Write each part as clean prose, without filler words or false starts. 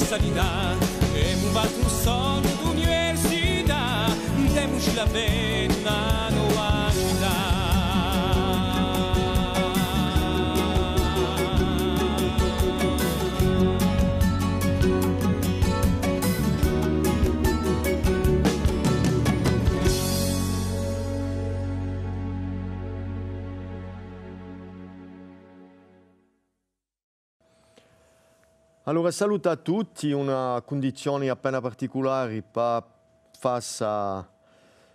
sanità, e mu valtu un sonno d'università, temuci la penna nuovità. Allora, saluto a tutti, una condizione appena particolare per fare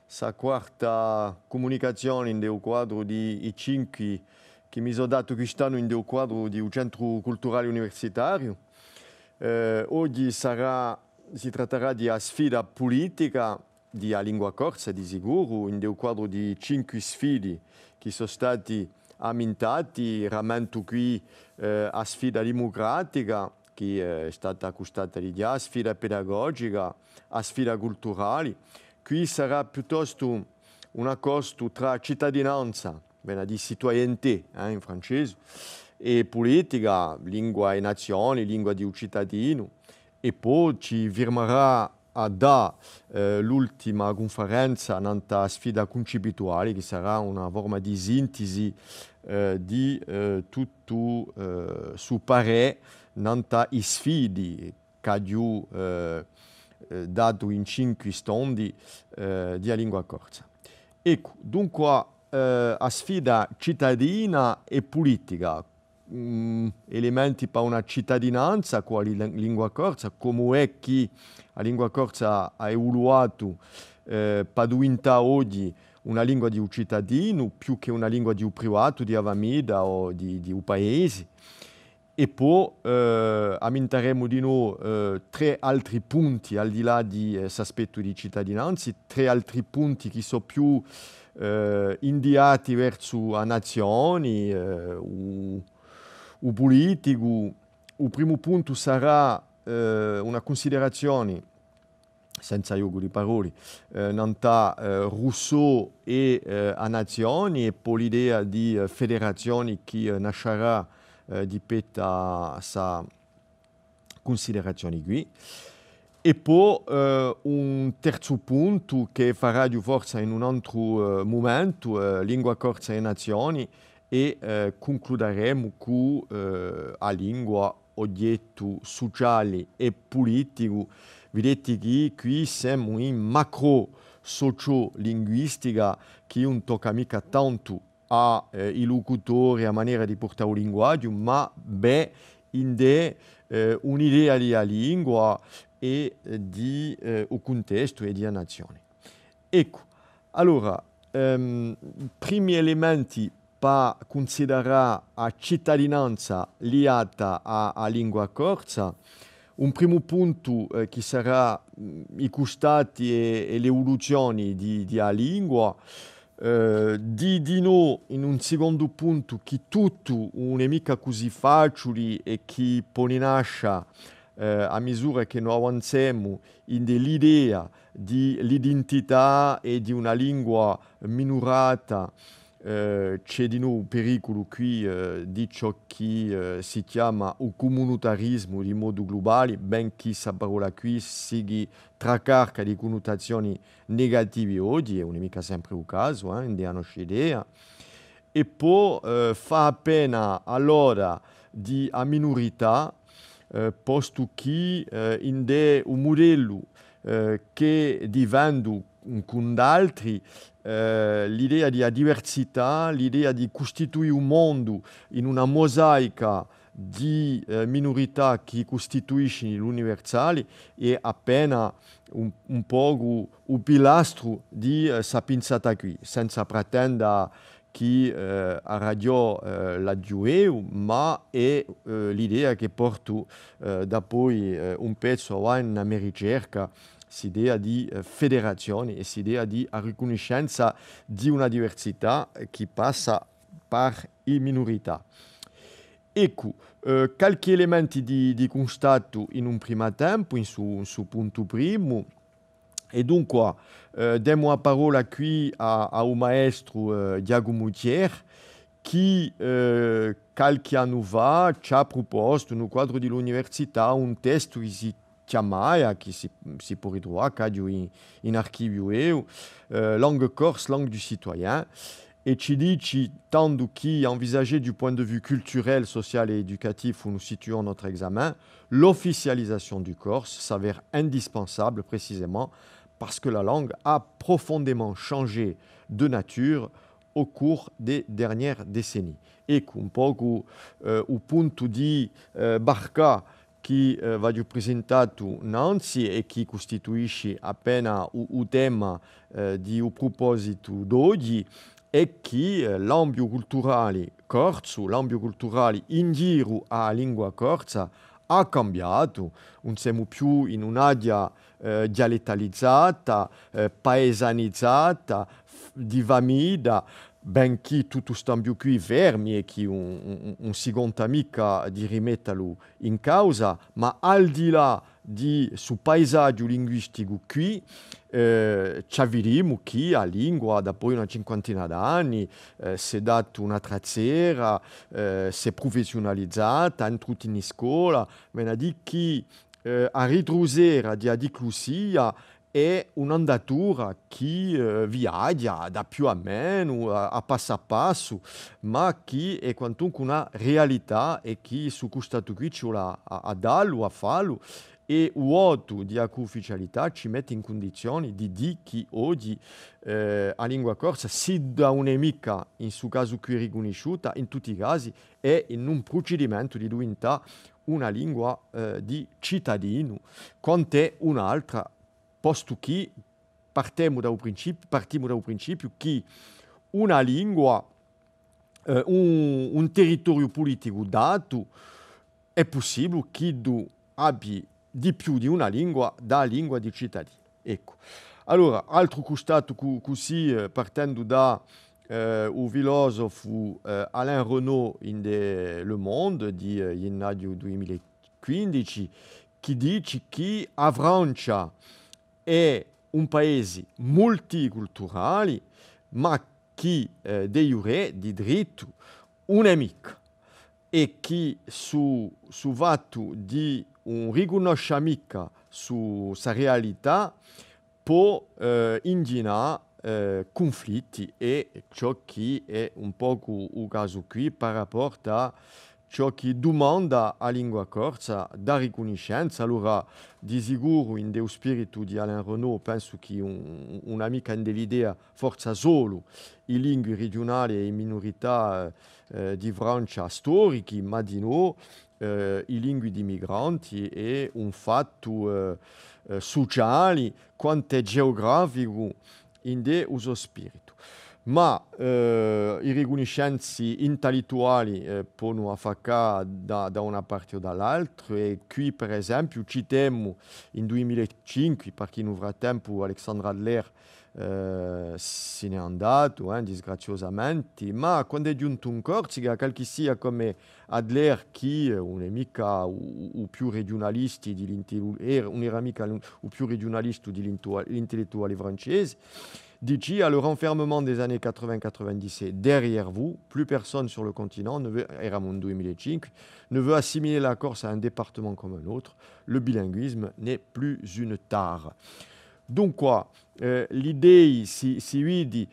questa quarta comunicazione nel quadro di i 5 che mi sono dato quest'anno nel quadro di un centro culturale universitario. Oggi si tratterà di una sfida politica di lingua corsa, di sicuro, nel quadro di 5 sfide che sono stati ammentati. Rammento qui a sfida democratica, che è stata accostata di a sfida pedagogica, a sfida culturale. Qui sarà piuttosto un accordo tra cittadinanza, di citoyenneté in francese, e politica, lingua e nazione, lingua di un cittadino. E poi ci firmerà l'ultima conferenza nella sfida concettuale, che sarà una forma di sintesi di tutto su parere nanta i sfide che abbiamo dato in 5 studi di lingua corsa. Ecco, dunque, la sfida cittadina e politica, elementi per una cittadinanza con la lingua corsa, come è che la lingua corsa ha evoluto per diventare oggi una lingua di un cittadino più che una lingua di un privato, di una famiglia o di un paese. E poi ammenteremo di nuovo 3 altri punti al di là di questo aspetto di cittadinanza, 3 altri punti che sono più indicati verso la nazione, o politico. Il primo punto sarà una considerazione, senza gioco di parole, tra Rousseau e a nazioni, e poi l'idea di federazione che nascerà di questa considerazione qui. E poi un terzo punto che farà di forza in un altro momento, lingua corsa e nazioni, e concluderemo con la lingua oggetto sociale e politico. Vedete che qui siamo in macro sociolinguistica, che non tocca mica tanto ai locutori, a maniera di portare il linguaggio, ma in un'idea di lingua e di un contesto e di una nazione. Ecco, allora, primi elementi per considerare la cittadinanza legata alla lingua corsa. Un primo punto che sarà i costati e le evoluzioni di una lingua. Di no, in un secondo punto, che tutto non è mica così facile e che poi nasce a misura che noi avanziamo in l'idea dell'identità e di una lingua minorata. C'è di nuovo un pericolo qui di ciò che si chiama il comunitarismo di modo globale, benché questa parola qui sia tracarica di connotazioni negative oggi, e non è mica sempre il caso, in la nostra idea. E poi fa appena allora di a minorità, posto che in un modello che diventa con altri, l'idea di diversità, l'idea di costituire un mondo in una mosaica di minorità che costituiscono l'universale, è appena un po' un pilastro di sapienza qui, senza pretendere che a radio la giueu, ma è l'idea che porto da poi un pezzo avanti nella mia ricerca, quest'idea di federazione e quest'idea di riconoscenza di una diversità che passa per le minorità. Ecco, qualche elementi di constato in un primo tempo, in su punto primo, e dunque diamo la parola qui a un maestro Giacomo Thier, che qualche anno fa ci ha proposto nel quadro dell'università un testo che si chiama, che si può ritrovare in archivio, Langue corse, langue du citoyen, et ci dice tanto che envisagé du point de vue culturel, social et éducatif où nous situons notre examen, l'officialisation du corse s'avère indispensable précisément parce que la langue a profondément changé de nature au cours des dernières décennies. Ecco un po' il punto di Barca che va presentato innanzi e che costituisce appena il tema di un proposito d'oggi è che l'ambito culturale corso, l'ambito culturale in giro a lingua corsa ha cambiato, non siamo più in un'area dialettalizzata, paesanizzata, divamida, benché tutto sta più qui fermi e che un secondo mica di rimetterlo in causa, ma al di là di su paesaggio linguistico qui, ci avvediamo che la lingua, dopo una cinquantina d'anni, si è data una traziera, si è professionalizzata, è entrata in scuola, ma di che a ritrosera di adiclusia è un'andatura che viaggia da più a meno, a passo, ma che è quantunque una realtà e che su questo qui ci vuole a darlo, a farlo, e l'uoto di ufficialità ci mette in condizioni di dire che oggi la lingua corsa, se da un'emica, in suo caso qui riconosciuta, in tutti i casi è in un procedimento di diventare una lingua di cittadino, quant'è un'altra, posto che partiamo da un principio che una lingua, un territorio politico dato, è possibile che abbia di più di una lingua da lingua di cittadini. Ecco. Allora, altro costato così, partendo da un filosofo Alain Renaud in Le Monde di gennaio 2015, che dice che la Francia è un paese multiculturale, ma che de jure, di diritto, un'emica, e che su fatto di un riconoscimento su sa realtà può ingenerare conflitti, e ciò che è un po' il caso qui per rapport a ciò che domanda a lingua corsa da riconoscenza. Allora, di sicuro, in dello spirito di Alain Renaud, penso che un'amica in dell'idea forza solo le lingue regionali e minorità di Francia storiche, ma di no le lingue di migranti è un fatto sociale quanto geografico in de uso spirito. Ma i riconoscenze intellettuali possono affaccare da una parte o dall'altra, e qui per esempio citiamo in 2005, perché nel frattempo Alexandre Adler se n'è andato disgraziosamente, ma quando è giunto un Corsica, qualche sia come Adler, che non è mica o più regionalisti non era mica o più regionalista dell'intellettuale francese, dice: le renfermement des années 80-90 est derrière vous, plus personne sur le continent ne veut, eravamo en 2005, ne veut assimiler la Corse à un département comme un autre, le bilinguisme n'est plus une tare. Dunque, l'idea si vede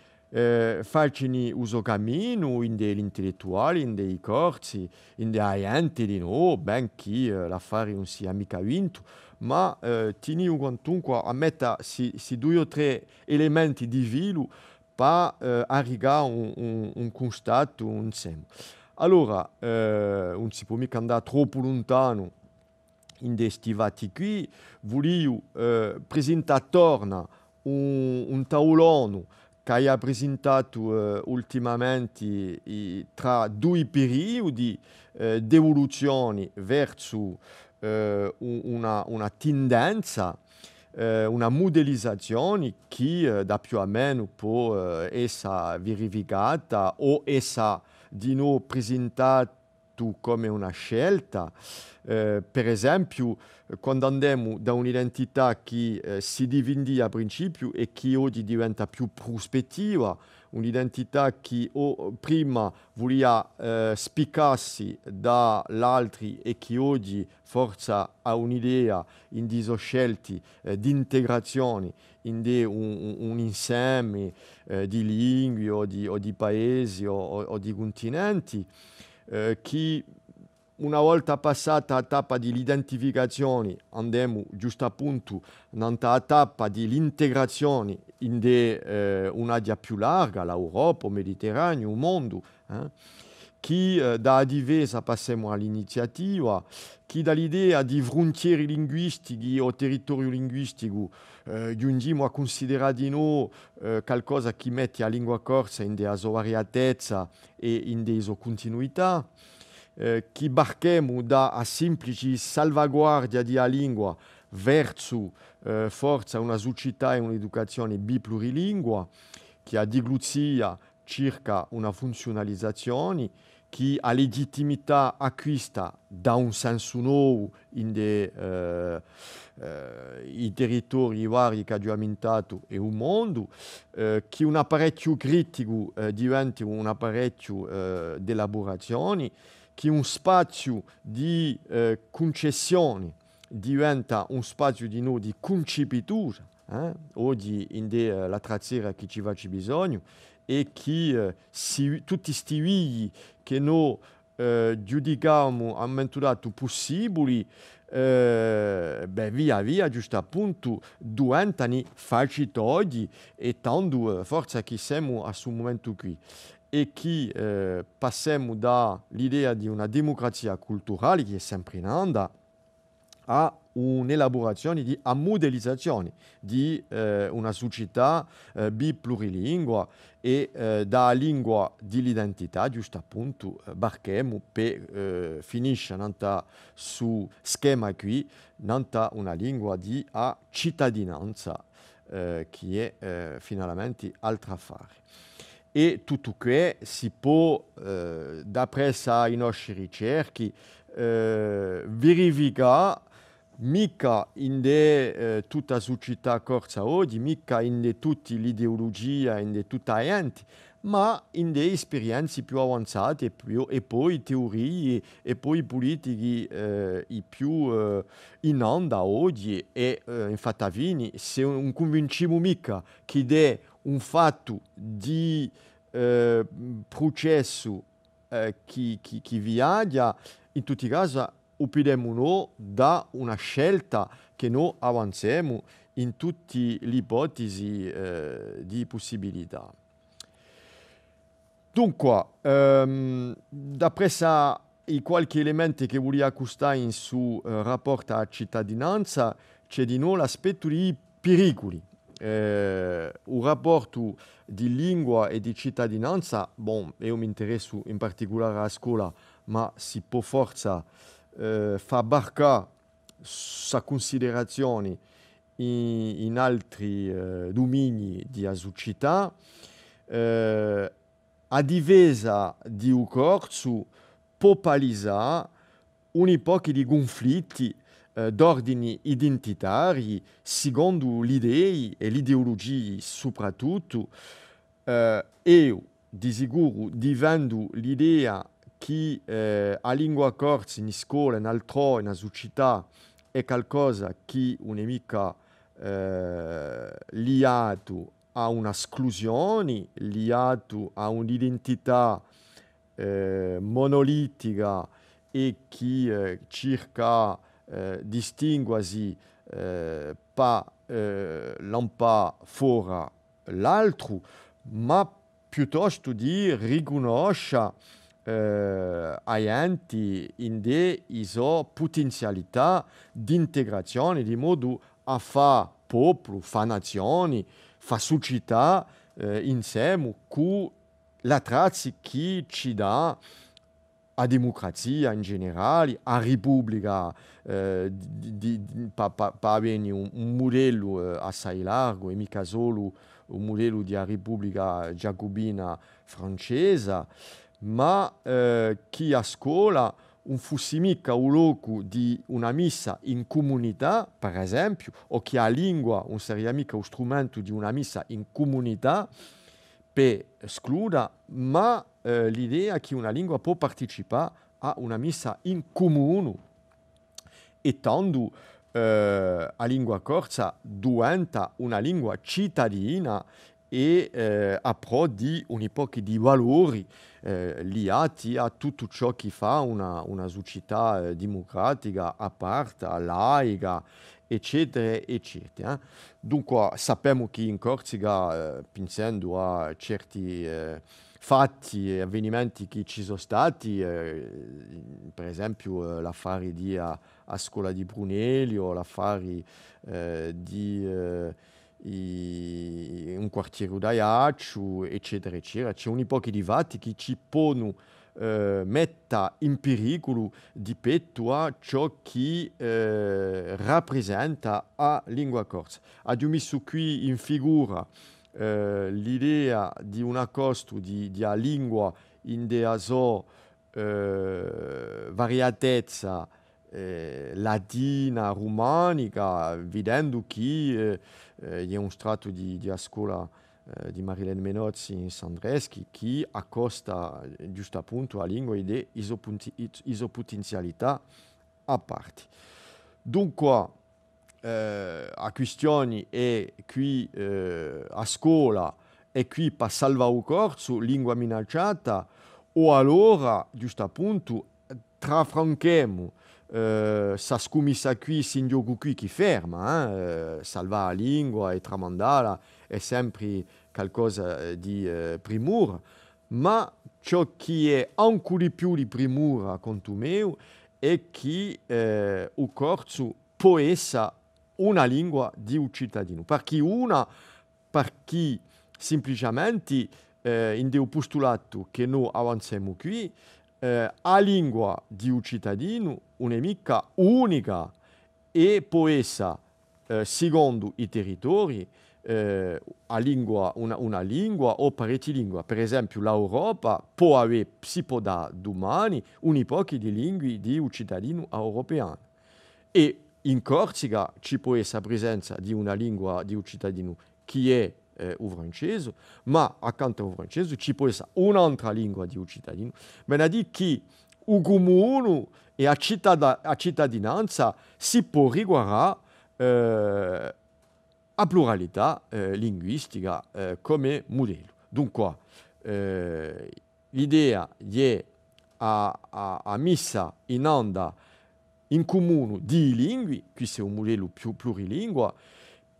farcene uso cammino in degli intellettuali, in dei corsi, in dei enti di no, benché l'affare non sia mica vinto, ma teniamo quantunque a mettere si 2 o 3 elementi di filo per arrivare a un constato insieme. Allora, non si può mica andare troppo lontano in questi fatti qui. Voglio presentare torna un tavolone che ha presentato ultimamente tra 2 periodi di evoluzione verso una tendenza, una modellizzazione che da più o meno può essere verificata o essere di nuovo presentata come una scelta. Per esempio, quando andiamo da un'identità che si divide a principio e che oggi diventa più prospettiva, un'identità che prima voleva spiccarsi dall'altro e che oggi forza ha un'idea in diso scelti di integrazione in un insieme di lingue o di paesi o di continenti che una volta passata la tappa dell'identificazione andiamo giusto appunto nella tappa dell'integrazione in un'area più larga, l'Europa, il Mediterraneo, il mondo, che da difesa passiamo all'iniziativa, che dall'idea di frontiere linguistiche o territorio linguistico giungiamo a considerare di noi qualcosa che mette la lingua corsa in della sua varietezza e in della sua continuità, che barchiamo da semplice salvaguardia della lingua verso forza una società e un'educazione biplurilingue, che ha digluzia circa una funzionalizzazione, che ha legittimità acquista da un senso nuovo in i territori vari che abbiamo ambientato e un mondo, che un apparecchio critico diventi un apparecchio di elaborazione, che un spazio di concessione diventa un spazio di noi di concepitura, oggi in la traziera che ci faccia bisogno, e che tutti questi vigli che noi giudichiamo avventurato possibili, via via, giusto appunto, diventano facilitati e tanto forza che siamo a questo momento qui. E che passiamo dall'idea di una democrazia culturale che è sempre in onda a un'elaborazione a modellizzazione di una società biplurilingue e da lingua dell'identità, giusto appunto, barchiamo per finire su schema qui, una lingua di cittadinanza che è finalmente altro affare. E tutto questo si può, d'après i nostri ricerche, verificare mica in tutta la società corsa oggi, mica in tutte le ideologie, in tutta la gente, ma in esperienze più avanzate e poi teorie e poi politiche più in onda oggi. E infatti se non convinciamo mica che è un fatto di processo che viaggia, in tutti i casi opiniamo noi da una scelta che noi avanziamo in tutte le ipotesi di possibilità. Dunque, d'après i qualche elementi che voglio accostare in su rapporto alla cittadinanza, c'è di nuovo l'aspetto di pericoli. Un rapporto di lingua e di cittadinanza, io mi interesso in particolare alla scuola, ma si può forza far barcare sa considerazione in altri domini di società, a difesa di un corso può palesare un'epoca di conflitti d'ordini identitari, secondo le idee e le ideologie soprattutto, io di sicuro difendo l'idea che la lingua corsa in scuola, in altrove, in società, è qualcosa che non è mica legato a un'esclusione, legato a un'identità monolitica e che cerca distinguersi l'un pas fuori l'altro, ma piuttosto di riconoscere ai enti in sue potenzialità di integrazione, di modo a fare popolo, fare nazioni, fare società insieme con la trazza che ci dà a democrazia in generale, a repubblica, per avere un modello assai largo e mica solo un modello di repubblica giacobina francese, ma che a scuola non fosse mica un luogo di una messa in comunità, per esempio, o che la lingua non sarebbe mica uno strumento di una messa in comunità, per escluda, ma l'idea che una lingua può partecipare a una messa in comune e tanto la lingua corsa diventa una lingua cittadina e approdi un po' di valori legati a tutto ciò che fa una società democratica, aperta, laica, eccetera, eccetera. Dunque sappiamo che in Corsica, pensando a certi fatti e avvenimenti che ci sono stati, per esempio l'affare a scuola di Brunello, l'affare di un quartiere d'Ajaccio, eccetera, eccetera. C'è un po' di fatti che ci pongono metta in pericolo di petto a ciò che rappresenta la lingua corsa. Abbiamo messo qui in figura l'idea di un accosto di una lingua in dea sua variatezza latina, romanica, vedendo che è un strato di scuola di Marilene Menozzi in Sandreschi che accosta giusto appunto la lingua e le isopotenzialità a parte. Dunque, a questioni è qui a scuola e qui per salvare il corso, lingua minacciata, o allora, giusto appunto, trafranchiamo sa scumissa qui, si gioco qui chi ferma, salvare la lingua e tramandarla è sempre qualcosa di primura, ma ciò che è ancora di più di primura, conto mio, è che il corso può essere una lingua di un cittadino, perché semplicemente in un postulato che noi avanziamo qui, la lingua di un cittadino non è mica unica e può essere, secondo i territori, una lingua o parecchie lingue. Per esempio, l'Europa può avere, si può dare domani, un po' di lingue di un cittadino europeo. E in Corsica ci può essere la presenza di una lingua di un cittadino che è il francese, ma accanto al francese ci può essere un'altra lingua di un cittadino. Bene, di che il comune e la cittadinanza si può riguardare la pluralità linguistica come modello. Dunque, l'idea è a messa in onda in comune di lingue, questo è un modello più plurilingua,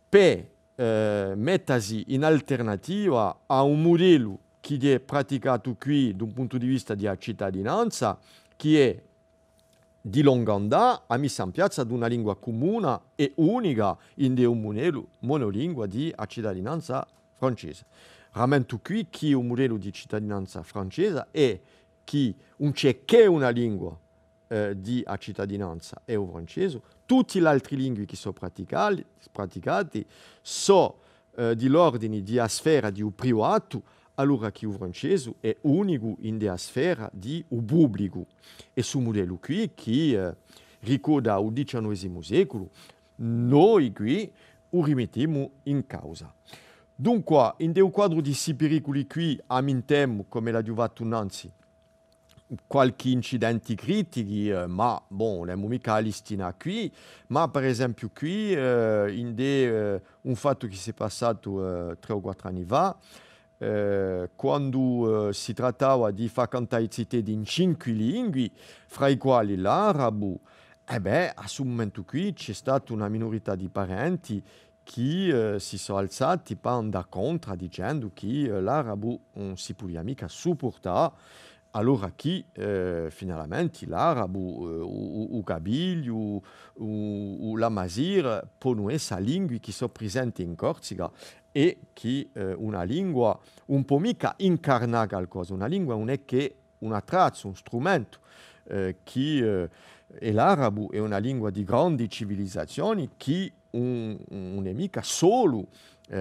per mettersi in alternativa a un modello che è praticato qui da un punto di vista di cittadinanza, che è di lunga andata a messa in piazza di una lingua comune e unica in un modello monolingua di cittadinanza francese. Rammento qui che un modello di cittadinanza francese è che non c'è che una lingua di cittadinanza è il francese, tutte le altre lingue che sono praticate sono di l'ordine di sfera di un privato, allora che il francese è unico in della sfera di un pubblico. E su modello qui, che ricorda il XIX secolo, noi qui lo rimettiamo in causa. Dunque, in un quadro di questi pericoli qui, ammettiamo, come l'ha fatto innanzi, qualche incidente critici, ma bon, non è mica listina qui, ma per esempio qui, un fatto che si è passato 3 o 4 anni fa, quando si trattava di far cantare i cittadini in 5 lingue, fra i quali l'arabo, a sul momento qui c'è stata una minorità di parenti che si sono alzati per andare contro dicendo che l'arabo non si poteva mica supportare. Allora che finalmente l'arabo, o gabiglio, o la masir possono essere lingue che sono presenti in Corsica e che una lingua un po' mica incarna qualcosa. Una lingua non è che una traccia, un strumento che e l'arabo è una lingua di grandi civilizzazioni che non è mica solo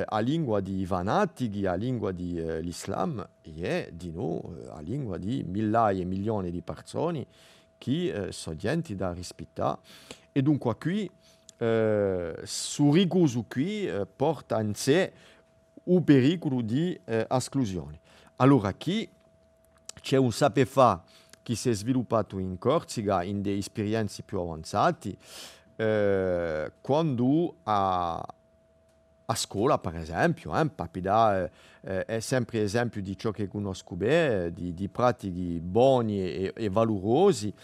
a lingua di Vanattighi, a lingua di l'Islam, e di noi, a lingua di migliaia e milioni di persone che sono gente da rispettare. E dunque qui, su rigoso qui, porta in sé il pericolo di esclusione. Allora qui c'è un saper fare che si è sviluppato in Corsica in delle esperienze più avanzate, quando a scuola, per esempio, Papida è sempre esempio di ciò che conosco bene, di pratiche buone e valorosi,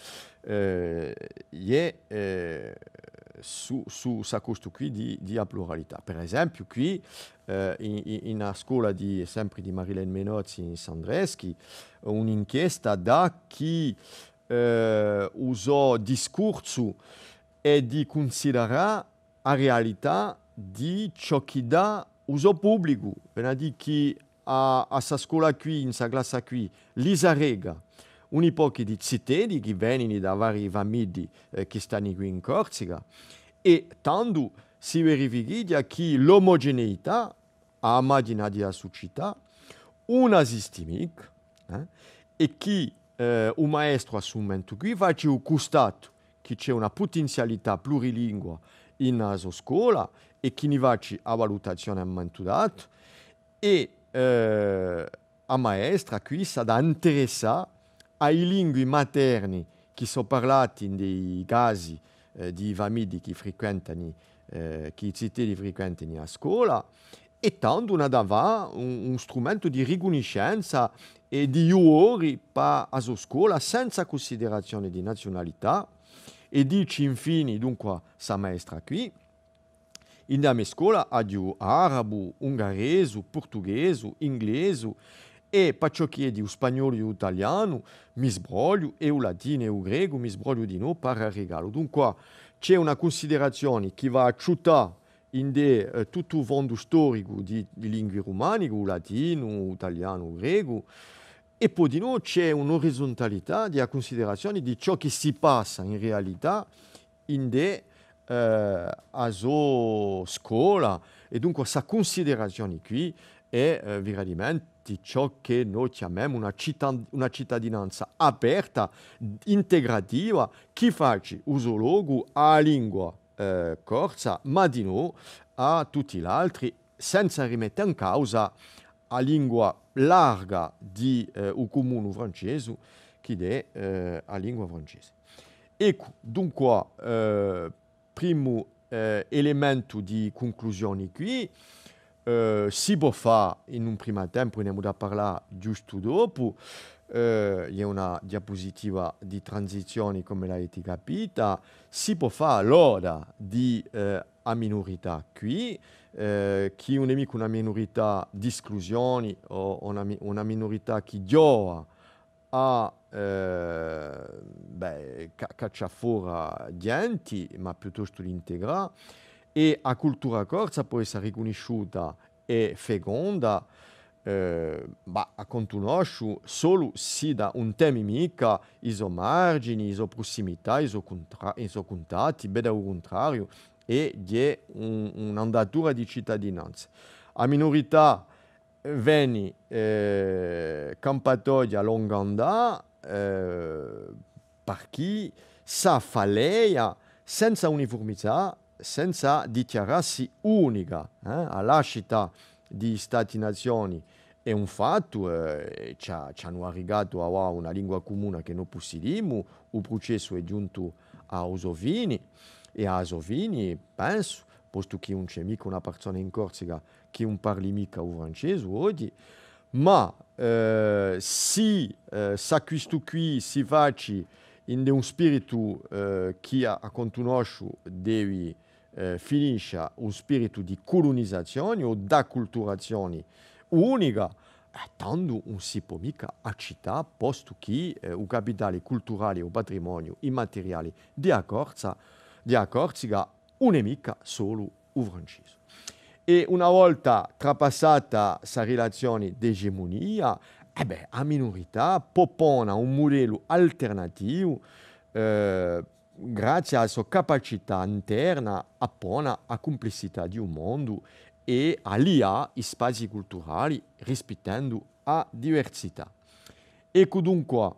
su questo qui di pluralità. Per esempio, qui in una scuola sempre di Marilene Menozzi in Sandreschi, un'inchiesta da chi usò discorso e di considerare la realtà di ciò che dà uso pubblico, per dire che a questa scuola qui, in questa classe qui, Lisa Rega, un po' di cittadini che vengono da vari famiglie che stanno qui in Corsica, e tanto si verifica che l'omogeneità, a immagine della società, non esiste mica, e che un maestro a questo momento qui faccia il costato che c'è una potenzialità plurilingue in questa scuola e che ne faccia a valutazione a momento dato, e a maestra qui sa da interessare ai lingue materne che sono parlate in dei casi di famiglie che frequentano, che i cittadini frequentano a scuola, e tanto una dava un strumento di riconoscenza e di iuri per la scuola senza considerazione di nazionalità, e dice infine, dunque, sa maestra qui, in la mia scuola ha di arabo, ungherese, portoghese, inglese, e per ciò che è di spagnolo e italiano, mi sbroglio, e il latino e il greco, mi sbroglio di no per regalo. Dunque, c'è una considerazione che va a aiutare in tutto il fondo storico di lingue romane, il latino, l'italiano, il greco, e poi di nuovo c'è un'orizzontalità di considerazione di ciò che si passa in realtà in a scuola, e dunque questa considerazione qui è veramente ciò che noi chiamiamo una cittadinanza aperta, integrativa, che faccia uso logo alla lingua corsa, ma di no a tutti gli altri, senza rimettere in causa la lingua larga di un comune francese, che è la lingua francese. Ecco, dunque, primo elemento di conclusione qui, si può fare in un primo tempo, ne abbiamo da parlare giusto dopo, è una diapositiva di transizione come l'avete capita, si può fare l'ora di a minorità qui, chi non è mica una minorità di esclusioni o una minorità che gioca a caccia fuori gente, ma piuttosto di integrare, e la cultura corsa può essere riconosciuta e feconda, ma a conoscere solo se da un tema mica, iso margini, iso prossimità, iso contatti, beh, al contrario, e di un'andatura di cittadinanza. A minorità viene campatoia longanda, per chi sa faleia senza uniformità, senza dichiararsi unica. La nascita di Stati-nazioni è un fatto, ci hanno arrivato a una lingua comune che non possediamo, il processo è giunto a Osovini, e a Osovini penso, posto che non c'è mica una persona in Corsica che non parli mica il francese oggi, ma se questo qui si faccia in un spirito che a conosciuto deve finisce un spirito di colonizzazione o d'acculturazione unica, tanto non si può mica accettare, posto che il capitale culturale o patrimonio immateriale di Corsica non è mica solo il francese. E una volta trapassata questa relazione di egemonia, la minorità propone un modello alternativo grazie alla sua capacità interna a porre la complessità di un mondo e a liare i spazi culturali rispettando la diversità. Ecco dunque,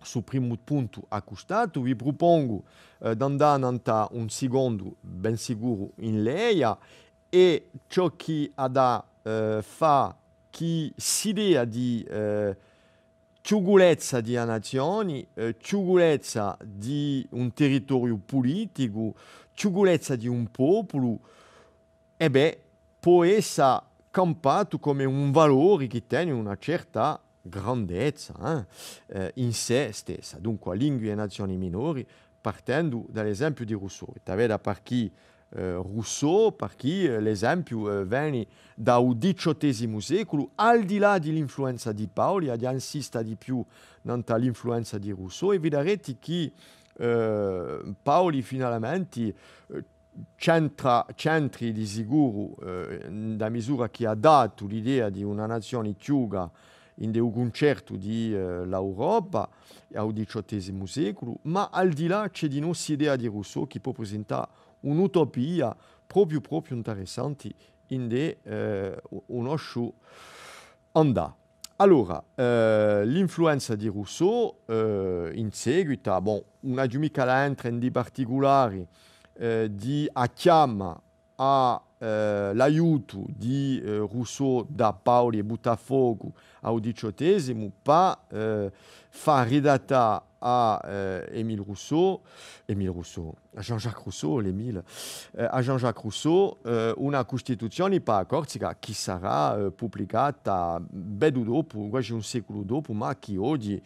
sul primo punto accostato, vi propongo di andare a un secondo ben sicuro in lei, e ciò che ha da fa che si idea di ciugulezza di una nazione, ciugulezza di un territorio politico, ciugulezza di un popolo, e beh, può essere campato come un valore che tiene una certa grandezza in sé stessa. Dunque, lingue e nazioni minori, partendo dall'esempio di Rousseau. Vede per chi Rousseau, perché l'esempio viene dal XVIII secolo, al di là dell'influenza di Paoli, ad insista di più nell'influenza di Rousseau, e vedrete che Paoli finalmente centri di sicuro da misura che ha dato l'idea di una nazione chiusa in un concerto dell'Europa al XVIII secolo, ma al di là c'è di noi l'idea di Rousseau che può presentare un'utopia proprio interessante in uno show andà. Allora, l'influenza di Rousseau in seguito, una di mica entra in di particolari di acchiama l'aiuto di Rousseau da Paoli e Buttafogo al XVIII per far ridattare a a Jean-Jacques Rousseau, a Jean-Jacques Rousseau una Costituzione per la Corsica che sarà pubblicata ben dopo, quasi un secolo dopo, ma che oggi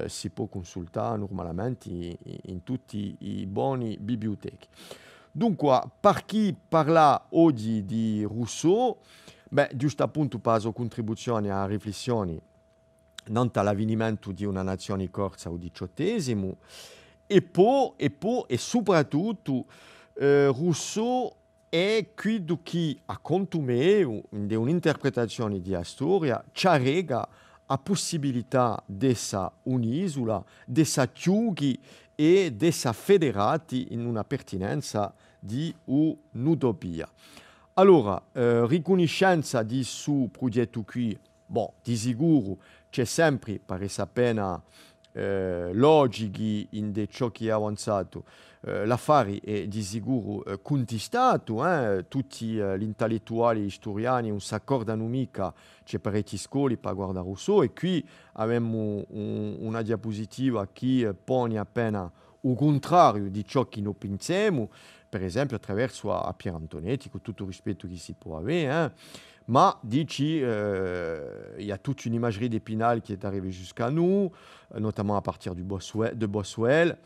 si può consultare normalmente in tutti i buoni biblioteche. Dunque, per chi parla oggi di Rousseau, giusto appunto per la sua contribuzione a riflessioni non all'avvenimento di una nazione corsa al XVIII, e poi e soprattutto Rousseau è quello che, a conto mio, in un'interpretazione di storia, ci rega la possibilità di essere un'isola, di essere chiusi e di essere federati in una pertinenza di un'utopia. Allora, riconoscenza di suo progetto qui, di sicuro c'è sempre, pare appena logici in ciò che è avanzato, l'affare è di sicuro contestato, tutti gli intellettuali storiani non si accordano mica, c'è parecchi scoli per guardare Rousseau, e qui abbiamo una diapositiva che pone appena il contrario di ciò che noi pensiamo, per esempio attraverso a Pier Antonetti, con tutto il rispetto che si può avere, ma dici il y a toute une imagerie d'Épinal qui est arrivée jusqu'à nous, notamment à partir de Boswell,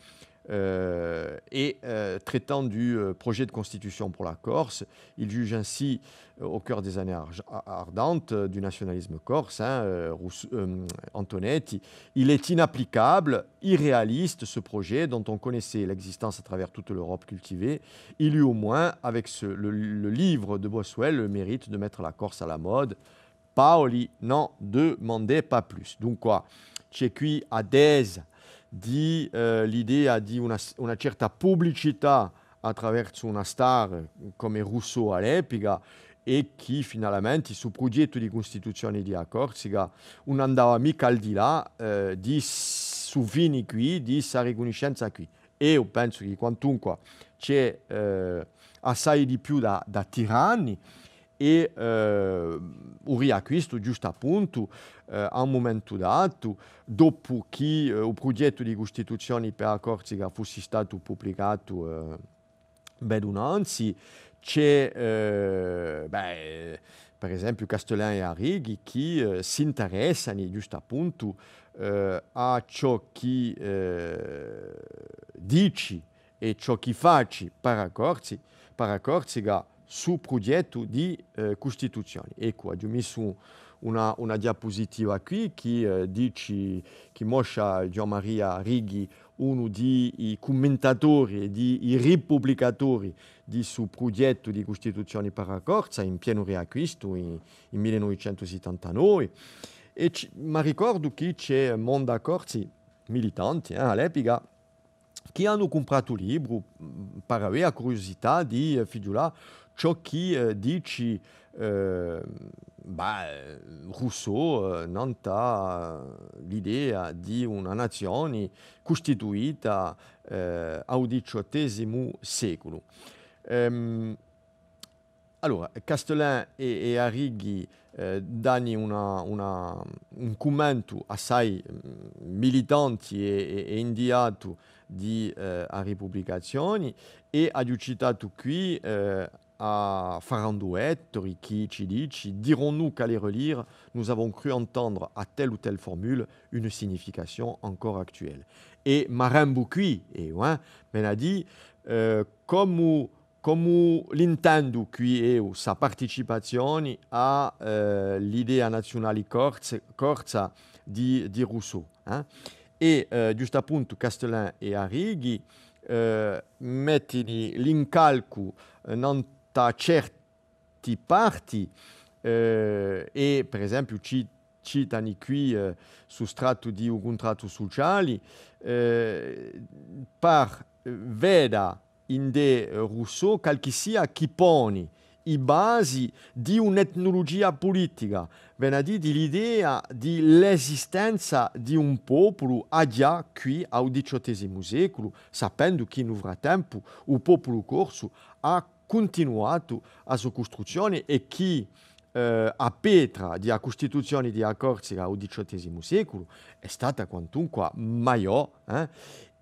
et traitant du projet de constitution pour la Corse, il juge ainsi, au cœur des années ardentes du nationalisme corse, Antonetti, il est inapplicable, irréaliste ce projet dont on connaissait l'existence à travers toute l'Europe cultivée. Il eut au moins, avec le livre de Boswell, le mérite de mettre la Corse à la mode. Paoli n'en demandait pas plus. Donc quoi, c'è qui adese di l'idea di una certa pubblicità attraverso una star come Rousseau all'epoca, e che finalmente sul progetto di Costituzione di Corsica non andava mica al di là di su fini qui, di questa riconoscenza qui. E io penso che quantunque c'è assai di più da tiranni, e un riacquisto giusto appunto a un momento dato, dopo che il progetto di Costituzione per la Corsica fosse stato pubblicato bedunanzi, c'è per esempio Castellan e Arrighi che si interessano giusto appunto a ciò che dici e ciò che facci per la Corsica sul progetto di Costituzione. Ecco, ho messo una diapositiva qui che dice, che mostra Gianmaria Righi, uno dei commentatori e dei ripubblicatori di suo progetto di Costituzione per la Corsa, in pieno riacquisto in 1979. Ma ricordo che c'è mondo corsi militanti all'epoca che hanno comprato il libro per avere la curiosità di figliolare ciò che dice Rousseau non ha l'idea di una nazione costituita al XVIII secolo. Allora, Castellin e Arrighi danno un commento assai militanti e inviato a pubblicazioni e ha citato qui à Farandou Ettori qui dice dirons-nous qu'à les relire, nous avons cru entendre à telle ou telle formule une signification encore actuelle. Et Marin Boucui, ben a dit come l'intendo qui è sa partecipazione all'idea nazionale corsa di Rousseau. E giusto appunto Castellin e Arrighi mettono l'incalco non da certi parti e per esempio citano qui su strato di un contratto sociale per veda in de Rousseau qualche sia chi pone i basi di un'etnologia politica, vena di l'idea di l'esistenza di un popolo già qui al XVIII secolo, sapendo che nel frattempo il popolo corso ha continuato la sua costruzione e che a Petra della Costituzione di Corsica al XVIII secolo è stata quantunque maggiore.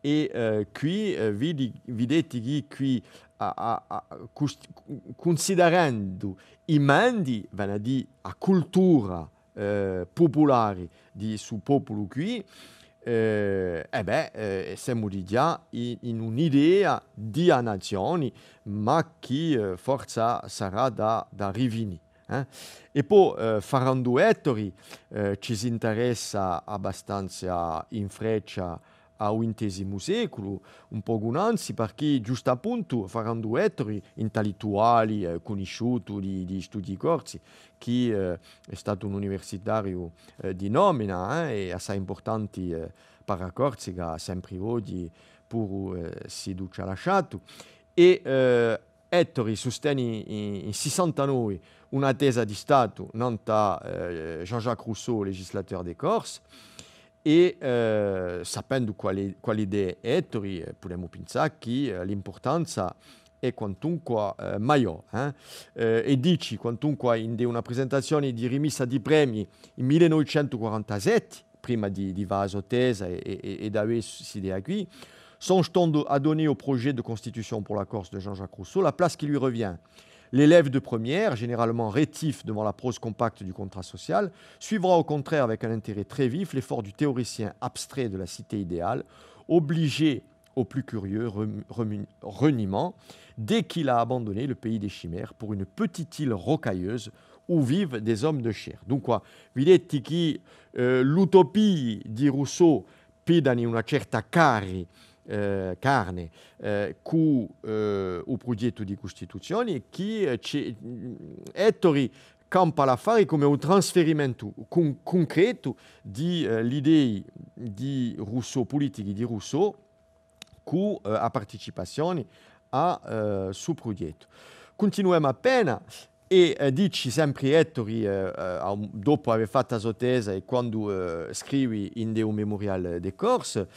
E qui vedete che qui considerando i mandi, a cultura popolare di suo popolo qui, siamo già in un'idea di nazioni, ma che forse sarà da rivenire. E poi Farandou Ettori ci si interessa abbastanza in freccia al XX secolo, un po' gunanzi, perché giusto appunto Farandou Ettori, intellettuali conosciuto di studi corsi, che è stato un universitario di nomina e assai importante per Corsica, sempre oggi pur si duce lasciato. E Ettori sostiene in 69 una tesa di Stato non da Jean-Jacques Rousseau, legislatore de Corse, e sapendo quali idee Ettori, possiamo pensare che l'importanza è quantunque maggiore. E dici quantunque in una presentazione di rimessa di premi in 1947, prima di vaso tesa e d'avoir cette idée qui, songe-t-on à donner au projet de constitution pour la Corse de Jean-Jacques Rousseau la place qui lui revient. L'élève de première, généralement rétif devant la prose compacte du contrat social, suivra au contraire avec un intérêt très vif l'effort du théoricien abstrait de la cité idéale, obligé au plus curieux reniement dès qu'il a abandonné le pays des chimères pour une petite île rocailleuse où vivent des hommes de chair. Dunque, vedete che l'utopia di Rousseau pidano una certa carne con il progetto di Costituzione che Ettori campa l'affare come un trasferimento concreto di idee di Rousseau, politiche di Rousseau, con la partecipazione a suo progetto. Continuiamo appena e dici sempre Ettori, dopo aver fatto la sua tesi e quando scrivi in un memorial de Corse,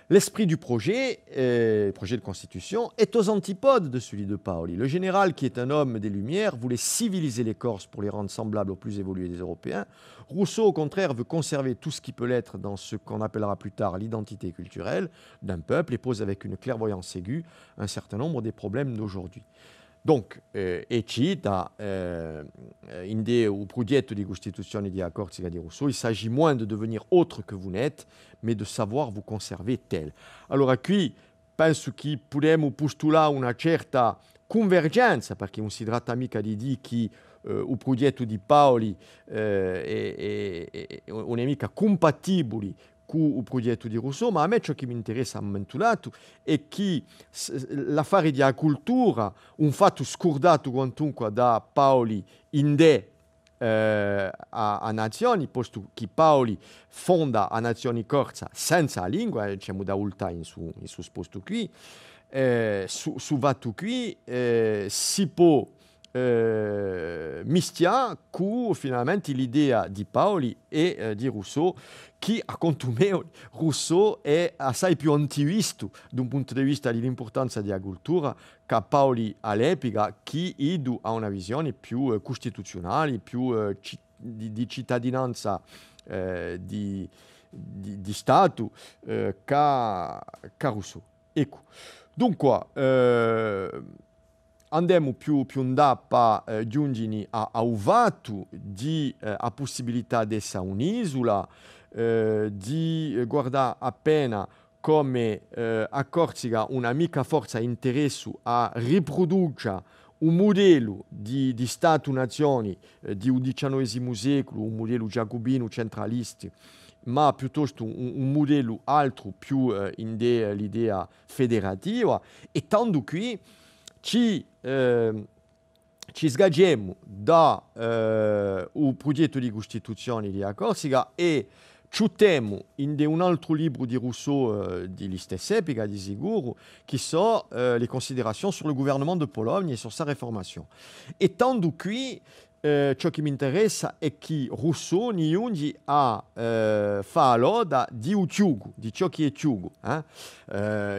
l'esprit du projet de constitution, est aux antipodes de celui de Paoli. Le général, qui est un homme des Lumières, voulait civiliser les Corses pour les rendre semblables aux plus évolués des Européens. Rousseau, au contraire, veut conserver tout ce qui peut l'être dans ce qu'on appellera plus tard l'identité culturelle d'un peuple et pose avec une clairvoyance aiguë un certain nombre des problèmes d'aujourd'hui. Donc, e cita au progetto di Costituzione di Corsica di Rousseau, il s'agit moins de devenir autre que vous n'êtes, mais de savoir vous conserver tel. Allora qui penso che possiamo postulare una certa convergenza, perché non si tratta mica di dire che il progetto di Paoli non è mica compatibile con il progetto di Rousseau, ma a me ciò che mi interessa a mentulato è che l'affare di cultura, un fatto scordato quantunque da Paoli in a nazioni, posto che Paoli fonda a nazioni corsa senza la lingua, c'è da ulta in su posto qui, su vatto qui si può mistia con finalmente l'idea di Paoli e di Rousseau, che a conto mio Rousseau è assai più antivisto da un punto di vista dell'importanza della cultura che Paoli all'epoca, che Idu ha una visione più costituzionale, più di cittadinanza di Stato che Rousseau. Ecco, dunque andiamo più in là per giungere a un fatto di a possibilità di essere un'isola, di guardare appena come a Corsica una mica forza interesse a riprodurre un modello di Stato-nazione di XIX secolo, un modello giacobino centralista, ma piuttosto un modello altro più in l'idea federativa, e tanto qui ci sgagiamo da un progetto di Costituzione di Corsica e ciutiamo in un altro libro di Rousseau di stessa epoca, di sicuro, che sono le considerazioni sur le gouvernement de Pologne e sur sa réformation. E tanto qui ciò che mi interessa è che Rousseau ni giunge a fare l'oda di Utiugu, di ciò che è Tiugu.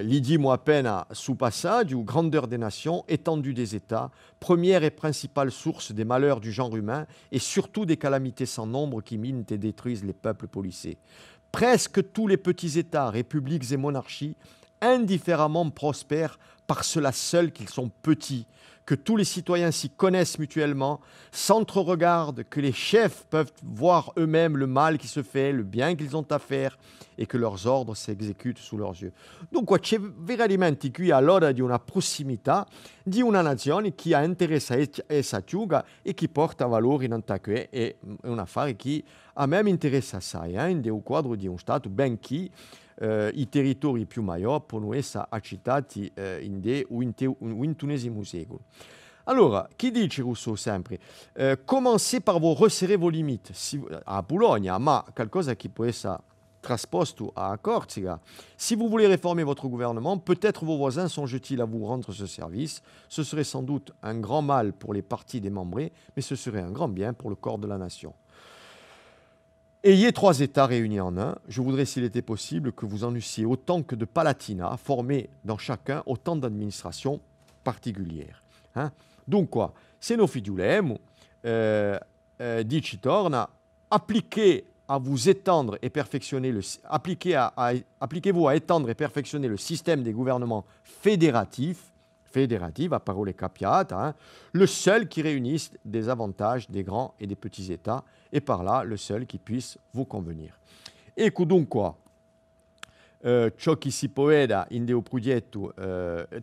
Gli dimo appena su passaggio, grandeur des nations, étendue des États, première et principale source des malheurs du genre humain et surtout des calamités sans nombre qui minent et détruisent les peuples policés. Presque tous les petits États, républiques et monarchies, indifféremment prospèrent par cela seul qu'ils sont petits, que tous les citoyens s'y connaissent mutuellement, s'entreregardent, que les chefs peuvent voir eux-mêmes le mal qui se fait, le bien qu'ils ont à faire, et que leurs ordres s'exécutent sous leurs yeux. Dunque c'è veramente qui allora di una prossimità di una nazione che ha interesse a essa ciuga e che porta valori in antacque. È un affare che a me mi interessa assai, in un quadro di un Stato, benché i territori più maggiori possono essere accettati in XXI secolo. Allora, chi dice Rousseau sempre? Commencez par vous resserrer vos limites. A Bologna, ma qualcosa che può essere trasposto à Corsica. Si vous voulez réformer votre gouvernement, peut-être vos voisins songent-ils à vous rendre ce service. Ce serait sans doute un grand mal pour les partis démembrés, mais ce serait un grand bien pour le corps de la nation. Ayez 3 États réunis en un. Je voudrais, s'il était possible, que vous en eussiez autant que de palatinats, formés dans chacun autant d'administrations particulières. Donc quoi, se nos figliulemo, dici torna, appliquez à vous étendre et perfectionner appliquez-vous à étendre et perfectionner le système des gouvernements fédératifs, a parole capiata, le seul qui réunisse des avantages des grands et des petits États, et par là le seul qui puisse vous convenir. Ecco dunque ciò che si poveda in un progetto,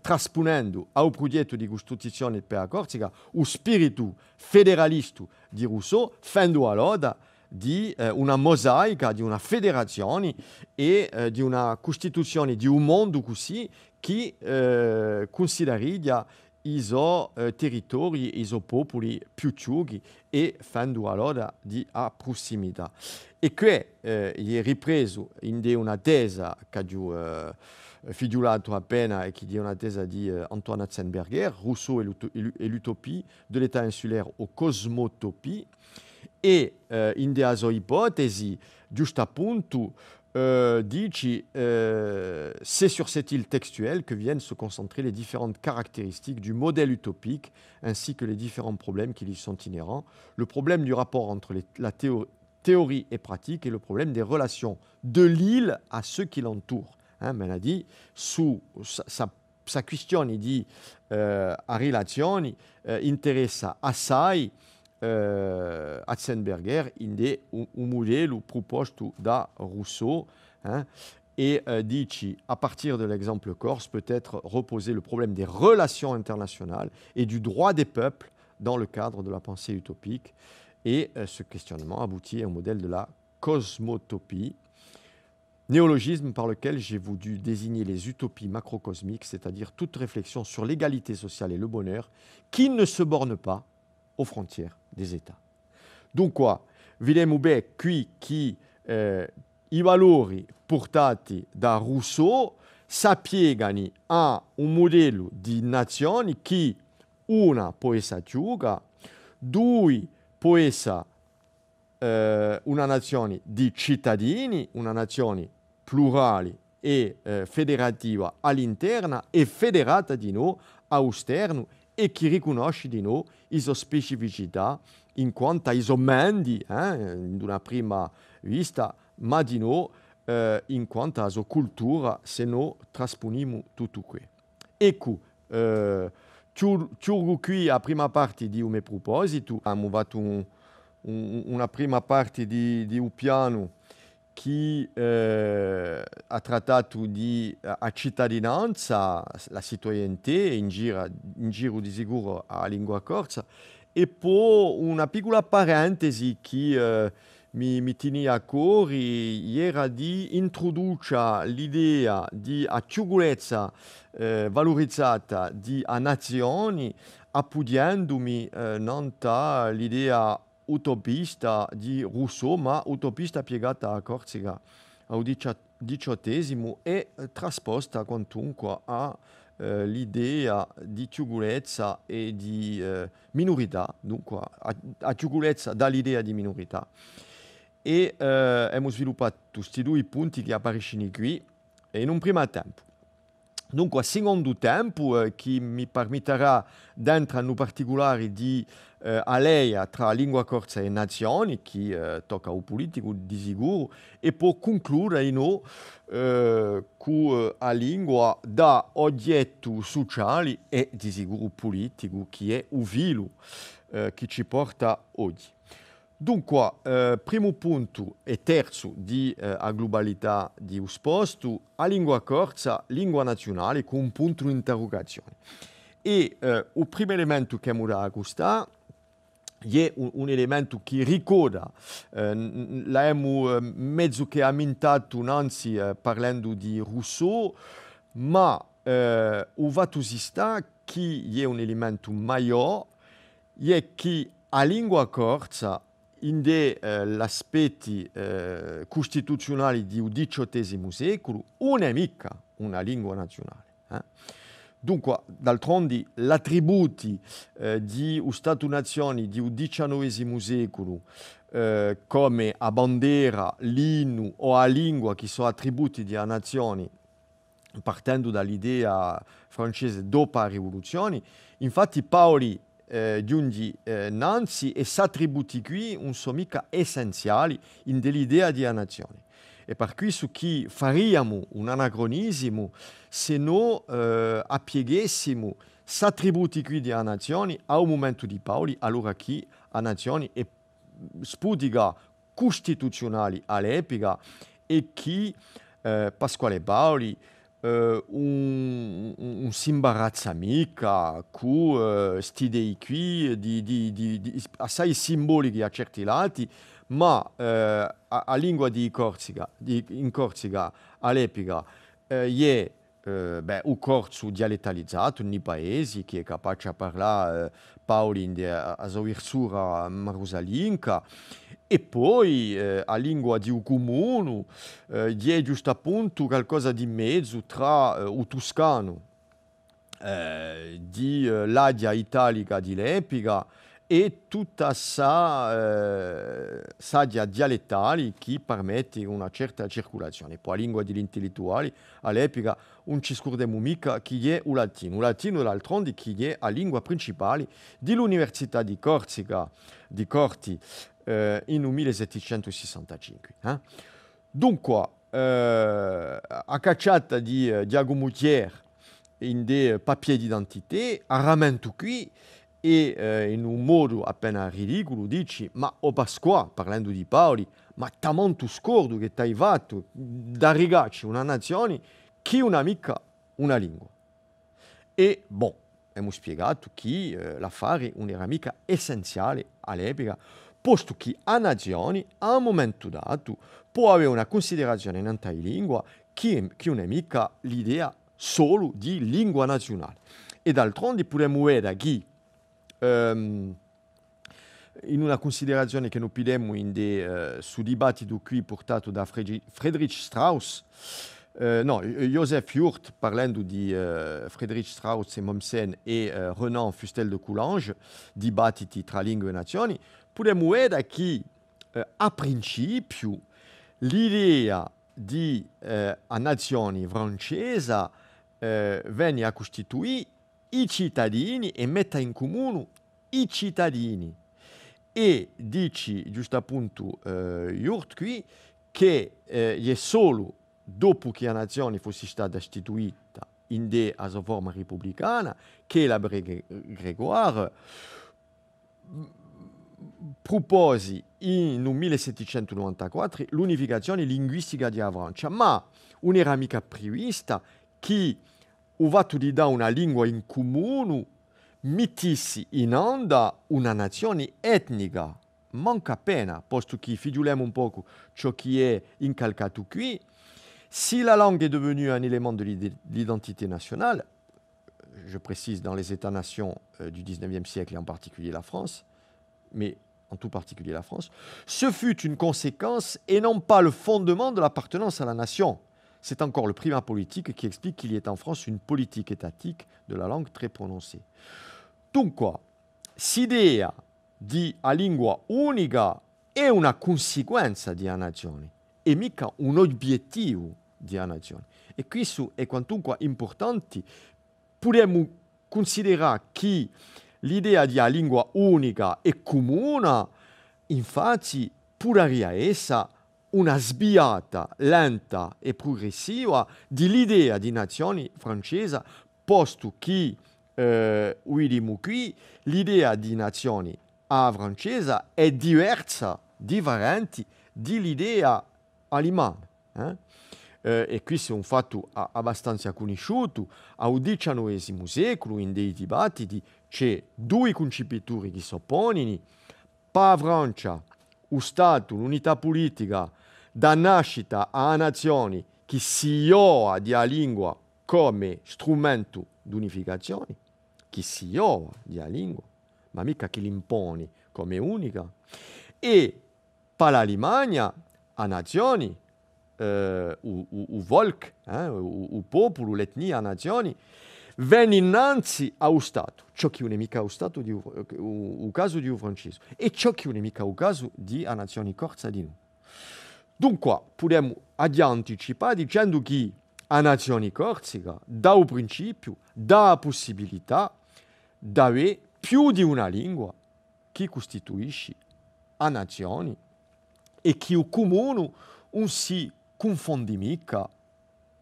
trasponendo a un progetto di Costituzione per la Corsica, lo spirito federalista di Rousseau, fendo all'oda di una mosaica, di una federazione e di una Costituzione di un mondo così che considera i territori, i popoli più ciughi e fando allora di a prossimità. E che è ripreso in una tesa che ho figliolato appena e che è una tesa di Antoine Hatzenberger, Rousseau e l'utopie, de l'état insulaire o cosmotopie, e in dea sua ipotesi, giusto appunto, dici, c'est sur cette île textuelle que viennent se concentrer les différentes caractéristiques du modèle utopique ainsi que les différents problèmes qui y sont inhérents. Le problème du rapport entre la théorie et pratique et le problème des relations de l'île à ceux qui l'entourent. Mais elle a dit, sous sa questione di a relazioni interessa assai Hatzenberger in un modello proposto da Rousseau, et dici, à partir de l'exemple corse, peut être reposer le problème des relations internationales et du droit des peuples dans le cadre de la pensée utopique. Et ce questionnement aboutit à un modèle de la cosmotopie, néologisme par lequel j'ai voulu désigner les utopies macrocosmiques, c'est-à-dire toute réflexion sur l'égalité sociale et le bonheur, qui ne se borne pas aux frontières des États. Dunque, vediamo bene qui che i valori portati da Rousseau s'appiegano a un modello di nazioni che una poesa ciuga, due poesa una nazione di cittadini, una nazione plurale e federativa all'interno e federata di noi all'esterno e che riconosce di noi le sue specificità in quanto ai mendi, in una prima vista, ma di noi in quanto alla sua cultura se noi trasponiamo tutto questo. Ecco, ciurgo qui a prima parte di un mio proposito, abbiamo fatto una prima parte di un piano che ha trattato di cittadinanza, la citoyenneté, in giro di sicuro a lingua corsa, e poi una piccola parentesi che mi tiene a cuore era di introdurre l'idea di acciugolezza valorizzata di nazioni, appoggiandomi non l'idea utopista di Rousseau, ma utopista piegata a Corsica al XVIII e trasposta quantunque a l'idea di ciugulezza e di minorità, dunque a ciugulezza dall'idea di minorità. E abbiamo sviluppato questi due punti che apparicono qui in un primo tempo. Dunque, a secondo tempo, che mi permetterà di entrare in particolare di alleia tra lingua corsa e nazioni, che tocca al politico di sicuro, e poi concludere con la lingua da oggetto sociale e di sicuro politico, che è il filo che ci porta oggi. Dunque, primo punto e terzo di globalità di esposto, a lingua corsa, lingua nazionale con un punto di interrogazione. E il primo elemento che abbiamo da accostare è un elemento che ricorda, l'abbiamo mezzo che ammentato innanzi parlando di Rousseau, ma il fatto si sta che è un elemento maggiore, è che a lingua corsa in degli aspetti costituzionali del XVIII secolo non è mica una lingua nazionale. Dunque, d'altronde, gli attributi di Stato-nazione del XIX secolo, come a bandiera, l'inno o a lingua, che sono attributi di nazioni, partendo dall'idea francese dopo la rivoluzione, infatti Paoli giungi Nancy e s'attributi qui un sono mica essenziali in dell'idea di nazione. E per cui su chi faremo un anacronismo se no appieghessimo s'attributi qui di nazione a un momento di Paoli, allora chi a nazioni è spudiga costituzionali all'epoca e chi Pasquale Paoli un si imbarazza mica con sti idee qui di assai simboliche a certi lati, ma a lingua di Corsica, in Corsica all'epoca è un corso dialettalizzato nei paesi che è capace di parlare Paoli a sua versura marusalinca. E poi a lingua di un comune è giusto appunto qualcosa di mezzo tra il toscano di l'adia italica di l'epica e tutta sadia dialettale che permette una certa circolazione. Poi a lingua degli intellettuali all'epica non ci scordiamo mica che è il latino. Il latino d'altronde che è la lingua principale dell'Università di Corsica, di Corti, in 1765. Dunque, a cacciata di Diago Mutier in dei papier d'identità, a rammento qui e in un modo appena ridicolo dici, ma o Pasqua, parlando di Paoli, ma t'amonto scordo che t'hai fatto da rigacci una nazione che non ha mica una lingua. E, abbiamo spiegato che l'affare non era mica essenziale all'epoca, posto che a nazioni, a un momento dato, può avere una considerazione in antilingua che non è mica l'idea solo di lingua nazionale. E d'altronde potremmo vedere che in una considerazione che noi pidemmo su dibattito qui portato da Friedrich Strauss, no, Joseph Hurt, parlando di Friedrich Strauss e Mommsen e Renan Fustel de Coulanges, dibattiti tra lingue e nazioni, potremmo vedere che a principio l'idea di a nazioni francese venne a costituire i cittadini e metta in comune i cittadini. E dice giusto appunto Hurt qui che è solo dopo che la nazione fosse stata istituita in a sua forma repubblicana che la Grégoire propose in 1794 l'unificazione linguistica di Francia, ma non era mica prevista che o fatto di dare una lingua in comune mettesse in onda una nazione etnica. Manca appena, posto che figliuliamo un poco ciò che è incalcato qui. Si la langue est devenue un élément de l'identité nationale, je précise dans les États-nations du 19e siècle et en particulier la France, mais en tout particulier la France, ce fut une conséquence et non pas le fondement de l'appartenance à la nation. C'est encore le primat politique qui explique qu'il y ait en France une politique étatique de la langue très prononcée. Dunque, s'idea di a lingua unica è una conseguenza di una nazione e mica un obiettivo di una nazione. E questo è quantunque importante. Potremmo considerare che l'idea di una lingua unica e comune, infatti, potrebbe essere una sbiata lenta e progressiva dell'idea di nazione francese, posto che, vediamo qui, l'idea di nazione francese è diversa, differente dall'idea alemana. E questo è un fatto abbastanza conosciuto. Al XIX secolo, in dei dibattiti, c'è due concepitori che si oppongono. Per Francia, lo Stato, l'unità politica, da nascita a nazioni che si ioa di a lingua come strumento di unificazione, che si ioa di a lingua, ma mica che l'impone come unica. E per l'Alemagna, a nazioni, o volk, o popolo, l'etnia, a nazioni, venne innanzi allo Stato, ciò che non è mica lo Stato di o caso di un francese, e ciò che non è mica lo caso di a nazioni corsa di noi. Dunque, possiamo anticipare dicendo che a nazioni corsica, da un principio, dà la possibilità di avere più di una lingua che costituisce a nazioni e che il comune non si confonde mica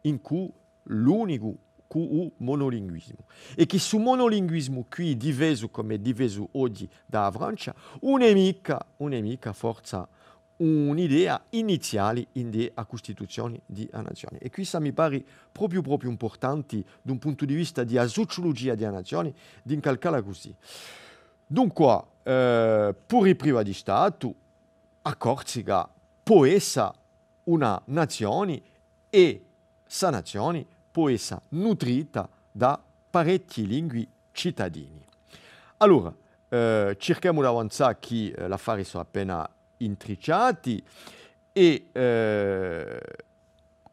in cui l'unico con il monolinguismo. E che su monolinguismo qui diviso come diviso oggi da Francia, non è mica forza un'idea iniziale in della Costituzione di una nazione. E questo mi pare proprio importante da un punto di vista di sociologia di una nazione, di incalcarla così. Dunque, per i priva di Stato, a Corsica può essere una nazione e questa nazione può essere nutrita da parecchi lingue cittadini. Allora, cerchiamo di avanzare che l'affari sono appena intricciati e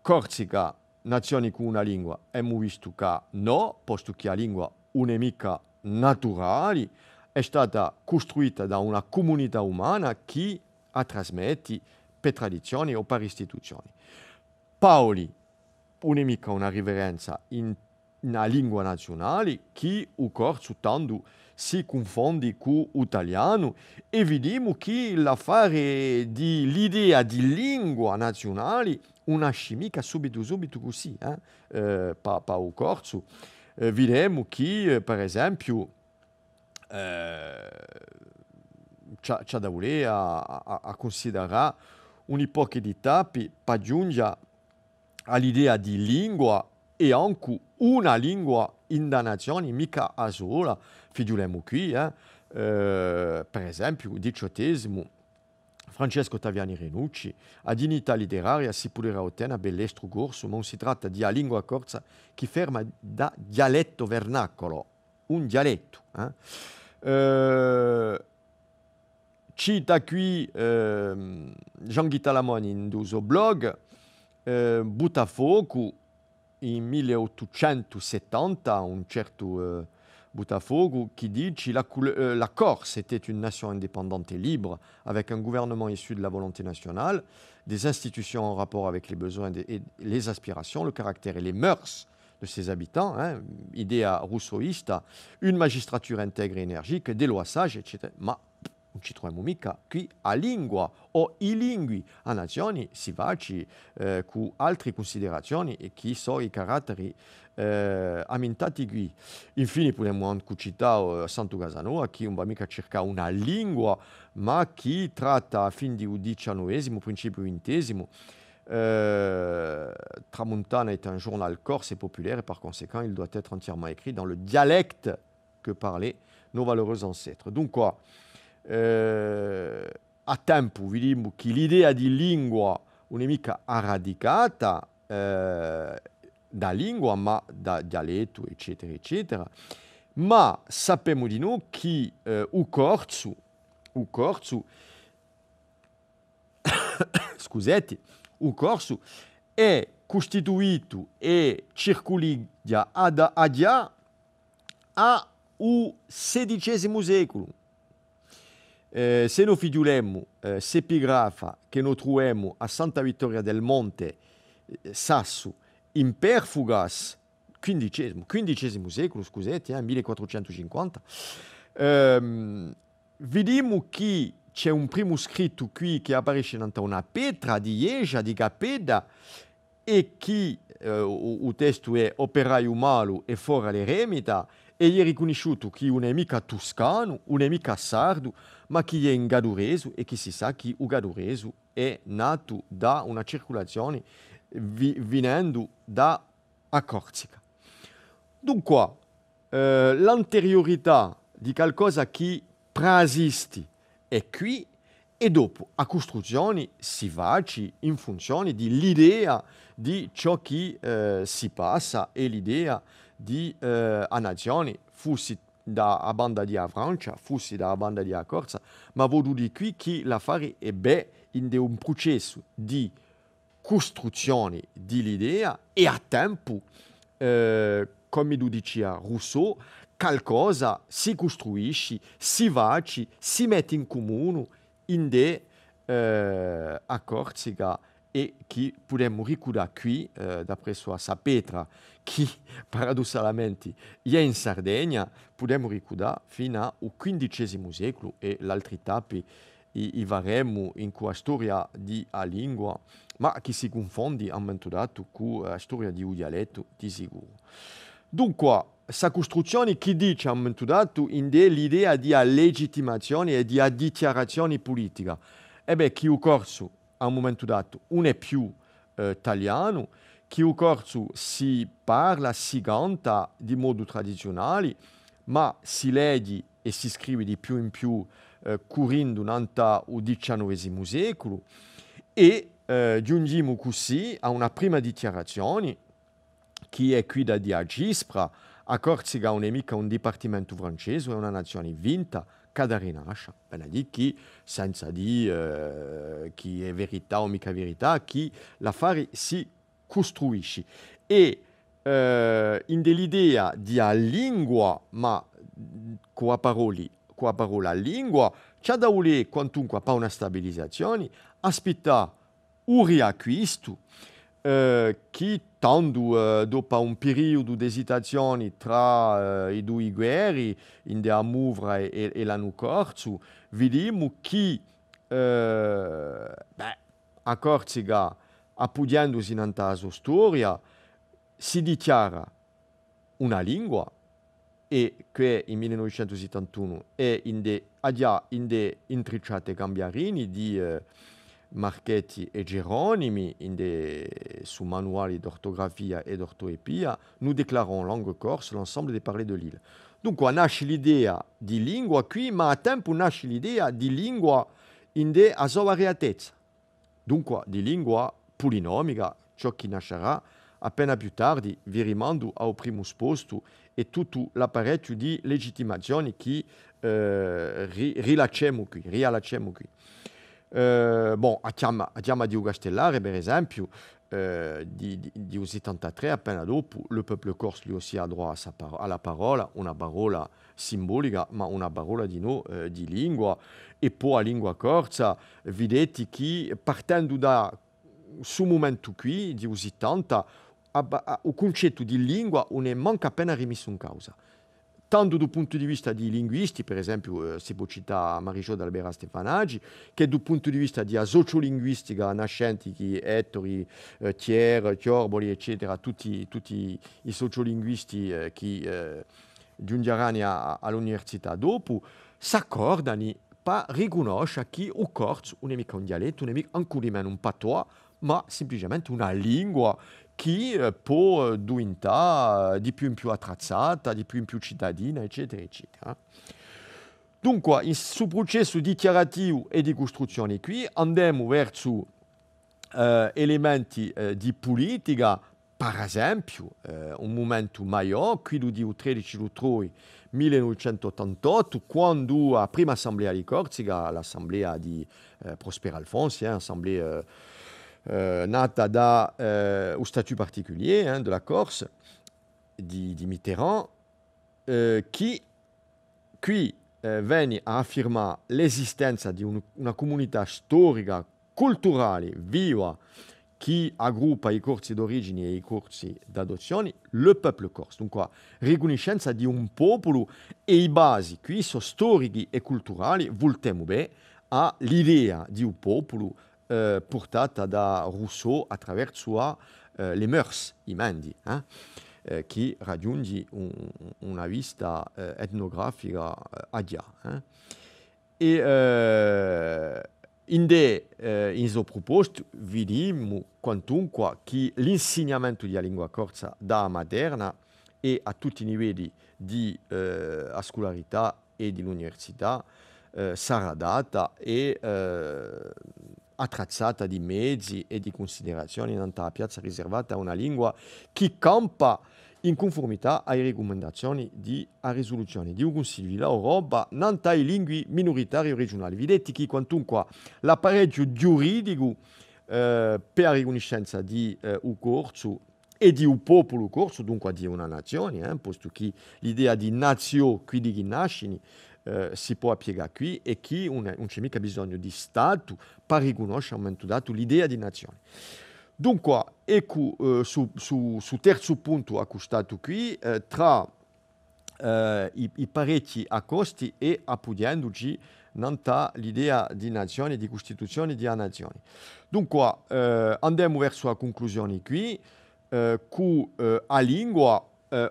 Corsica, nazione con una lingua, abbiamo visto che no, posto che la lingua non è mica naturale, è stata costruita da una comunità umana che la trasmette per tradizioni o per istituzioni. Paoli non è mica una riverenza in una lingua nazionale che il corso tanto si confonde con l'italiano e vediamo che l'affare dell'idea di lingua nazionale non nasce mica subito così, per il corso. Vediamo che, per esempio, c'è da volere a considerare un'epoca di tappi per giungere all'idea di lingua e anche una lingua in una nazione, mica a sola. Figliuliamo qui, per esempio, il XVIII, Francesco Ottaviani Renucci, a dignità letteraria si poteva ottenere bell'estro corso, ma non si tratta di una lingua corsa che ferma da dialetto vernacolo, un dialetto. Cita qui Jean Guy Talamone in suo blog, Botafogo in 1870, un certo Botafogo qui dice la Corse était une nation indépendante et libre avec un gouvernement issu de la volonté nationale, des institutions en rapport avec les besoins et les aspirations, le caractère et les mœurs de ses habitants, idea rousseauista, une magistrature intègre et énergique, des lois sages, etc. Ma non ci troviamo mica qui a lingua o i lingui a nazioni si vaci con altre considerazioni e chi sono i caratteri ammentati qui. Infine potremmo anche citare Santo Casanova, che non va mica cercare una lingua, ma che tratta a fin di XIX, principio XX. Tramontana est un journal corse et populaire et par conséquent il doit être entièrement écrit dans le dialecte que parlaient nos valeureux ancêtres. Dunque, a tempo vediamo che l'idea di lingua non è mica radicata da lingua, ma da dialetto, eccetera, eccetera. Ma sappiamo di noi che il corso scusate, il corso è costituito e circoliglia ad adia a XVI secolo. Se noi figliulemmo s'epigrafa che noi troviamo a Santa Vittoria del Monte, Sasso, in Perfugas, XV secolo, scusate, 1450, vediamo che c'è un primo scritto qui che appare in una pietra di Ieja, di Capeda, e che il testo è operaio malo e fora l'eremita, e gli è riconosciuto che non è mica toscano, non è mica sardo, ma che è in gadureso e che si sa che il gadureso è nato da una circolazione venendo da a Corsica. Dunque, l'anteriorità di qualcosa che preesiste è qui e dopo a costruzioni si va in funzione dell'idea di ciò che si passa e l'idea di a nazioni, fossi da banda di Francia, fossi da banda di Corsa, ma voglio dire qui che l'affare è in un processo di costruzione dell'idea e a tempo, come lo diceva Rousseau, qualcosa si costruisce, si va, si mette in comune in de a Corsica e che possiamo ricordare qui, d'après sua Sapetra, che paradossalmente è in Sardegna, possiamo ricordare fino al XV secolo e l'altri tappi i varemo in quella storia di a lingua, ma che si confonde a momento dato con la storia di un dialetto di sicuro. Dunque, questa costruzione che dice a un momento dato in l'idea di legittimazione e di dichiarazione politica. E beh, che il corso a un momento dato non è più italiano, che il corso si parla, si canta di modo tradizionale, ma si legge e si scrive di più in più correndo durante il XIX secolo e giungiamo così a una prima dichiarazione che è qui da di Gispra. A Corsica non è mica un dipartimento francese, è una nazione vinta che da rinasce. Benedì che senza dire che è verità o mica verità, che l'affare si costruisce. E in dell'idea di a lingua, ma con la parola lingua, c'è da volere quantunque per una stabilizzazione, aspettare un riacquisto, che tanto dopo un periodo di esitazione tra i due guerre, in de Amuvra e l'anno corso, vediamo che a Corsica, appoggiandosi in tanta storia, si dichiara una lingua e che in 1971 è in de intricciate cambiarini di Marchetti e Geronimi su manuali d'ortografia e d'ortoepia, nous déclarons en langue corse l'ensemble des parlers de l'île. Dunque nasce l'idea di lingua qui, ma a tempo nasce l'idea di lingua in de a sua variatezza. Dunque di lingua polinomica, ciò che nascerà appena più tardi, vi rimando al primo posto e tutto l'apparecchio di legittimazione che riallacciamo qui. Bon, a chiama di Castellare, per esempio, di 73, appena dopo, il popolo corso lui aussi ha droit alla parola, una parola simbolica, ma una parola di lingua, e poi la lingua corsa, vedete che partendo da su momento qui, di 80, il concetto di lingua non è manca appena rimesso in causa. Tanto dal punto di vista di linguisti, per esempio si può citare Marie-Jo d'Albera Stefanaggi, che dal punto di vista di sociolinguistica nascenti, che Ettori, Thiers, Chiorboli, eccetera, tutti i sociolinguisti che giungeranno all'università dopo, si accordano per riconoscere che il corso non è mica un dialetto, non è mica ancora meno un patois, ma semplicemente una lingua che può diventare di più in più attrezzata, di più in più cittadina, eccetera, eccetera. Dunque, sul processo dichiarativo e di costruzione qui andiamo verso elementi di politica, per esempio, un momento maggiore, quello di 13 luglio 1988, quando la prima assemblea di Corsica, l'assemblea di Prosper Alfonsi, assemblea nata da un statut particulier de la Corse di Mitterrand, che qui venne a affirmare l'esistenza di una comunità storica, culturale, viva, che aggruppa i corsi d'origine e i corsi d'adozione, il popolo corso. Dunque, riconoscenza di un popolo e i basi qui sono storici e culturali, voltiamo bene all'idea di un popolo portata da Rousseau attraverso le mœurs, i mendi, che raggiunge una vista etnografica adia. E in suo proposto vediamo quantunque che l'insegnamento della lingua corsa da materna e a tutti i livelli di scolarità e dell'università sarà data e attrezzata di mezzi e di considerazioni in una piazza riservata a una lingua che campa in conformità alle raccomandazioni di a risoluzione di un Consiglio dell'Europa non ai lingue minoritarie regionali. Vedete che quantunque l'apparecchio giuridico per la riconoscenza di un corso e di un popolo corso, dunque di una nazione, posto che l'idea di nazione, quindi che nasce, si può piegare qui e che non c'è mica bisogno di Stato per riconoscere a un momento dato l'idea di nazione. Dunque, ecco, su terzo punto accostato qui, tra i parecchi accosti e appoggiandoci l'idea di nazione, di costituzione di una nazione. Dunque, andiamo verso la conclusione qui, con la lingua,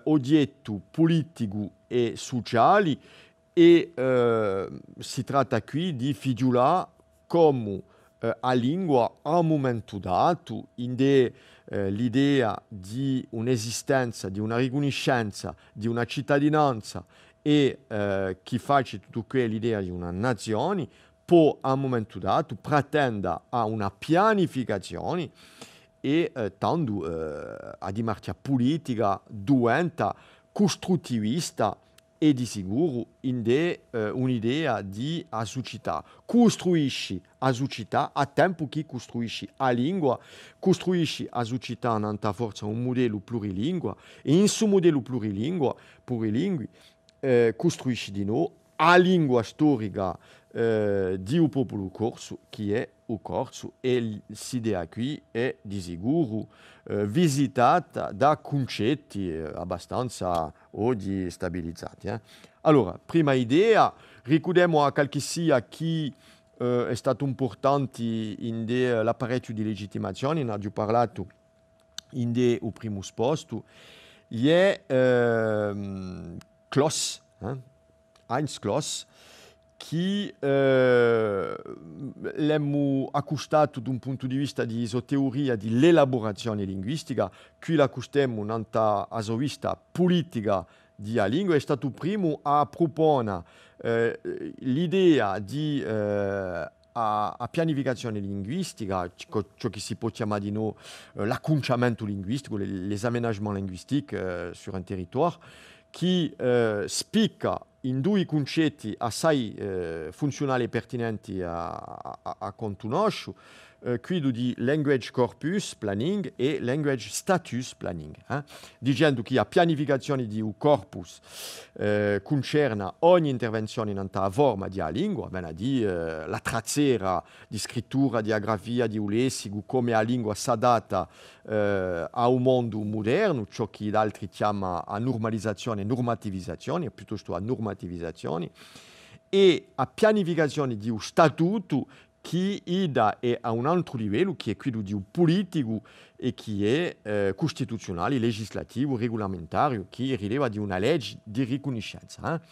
oggetto politico e sociale, e si tratta qui di figurare come la lingua a un momento dato, l'idea di un'esistenza, di una riconoscenza, di una cittadinanza e chi faccia tutto quello l'idea di una nazione, può a un momento dato pretendere a una pianificazione e tanto a di marcia politica diventa costruttivista e di sicuro un'idea di a società. Costruisci a società a tempo che costruisci a lingua, costruisci a società non forza un modello plurilingua e in su modello plurilingua costruisci di nuovo a lingua storica di un popolo corso che è il corso e l'idea qui è di sicuro visitata da concetti abbastanza oggi stabilizzati. Allora, prima idea, ricordiamo a qualche sia chi è stato importante in l'apparecchio di legittimazione, ne abbiamo parlato in il primo posto, è Kloss, Heinz Kloss, che l'abbiamo accostato da un punto di vista di teoria dell'elaborazione linguistica, qui l'accostiamo nella vista politica della lingua, è stato il primo a proporre l'idea di a pianificazione linguistica, ciò che si può chiamare di noi l'acconciamento linguistico, les aménagements linguistiques sur un territoire, che spicca in due concetti assai funzionali e pertinenti a conoscere, qui di language corpus planning e language status planning, dicendo che la pianificazione di un corpus concerna ogni intervenzione in una forma di lingua, di la trazzera di scrittura, di grafia, di lessico, come la lingua si adatta a un mondo moderno, ciò che altri chiama a normalizzazione, normativizzazione, piuttosto a normativizzazione, e a pianificazione di un statuto che è a un altro livello, che è quello di un politico e che è costituzionale, legislativo, regolamentario, che rileva di una legge di riconoscenza.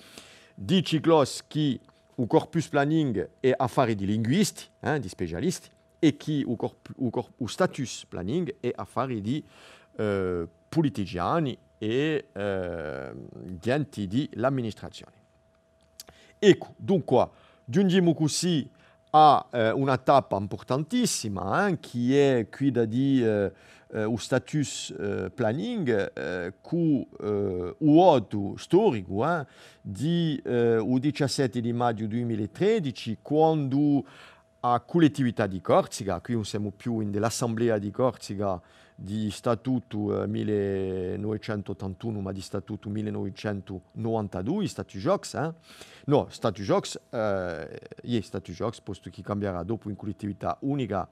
Dice che il corpus planning è affare di linguisti, di specialisti, e che il status planning è affare di politiciani e di enti di l'amministrazione. Ecco, dunque, giungiamo così a una tappa importantissima, che è quella di un status planning con un atto storico di 17 di maggio 2013, quando a collettività di Corsica, qui non siamo più nell'assemblea di Corsica di statuto 1981, ma di statuto 1992, Statu Jocs, no, Statu Jocs, Statu Jocs, posto che cambierà dopo in collettività unica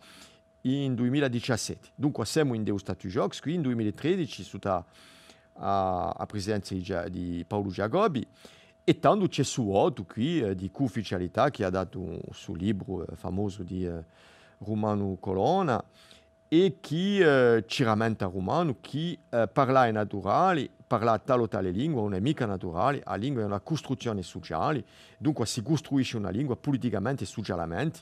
in 2017. Dunque siamo in dei Statu Jocs, qui in 2013, sotto a presidenza di Paolo Giacobbi, e tanto c'è otto qui di co-ufficialità che ha dato un suo libro famoso di Romano Colonna, e che ci rammenta Romano che parlare naturale, parlare tale o tale lingua non è mica naturale, la lingua è una costruzione sociale, dunque si costruisce una lingua politicamente e socialmente,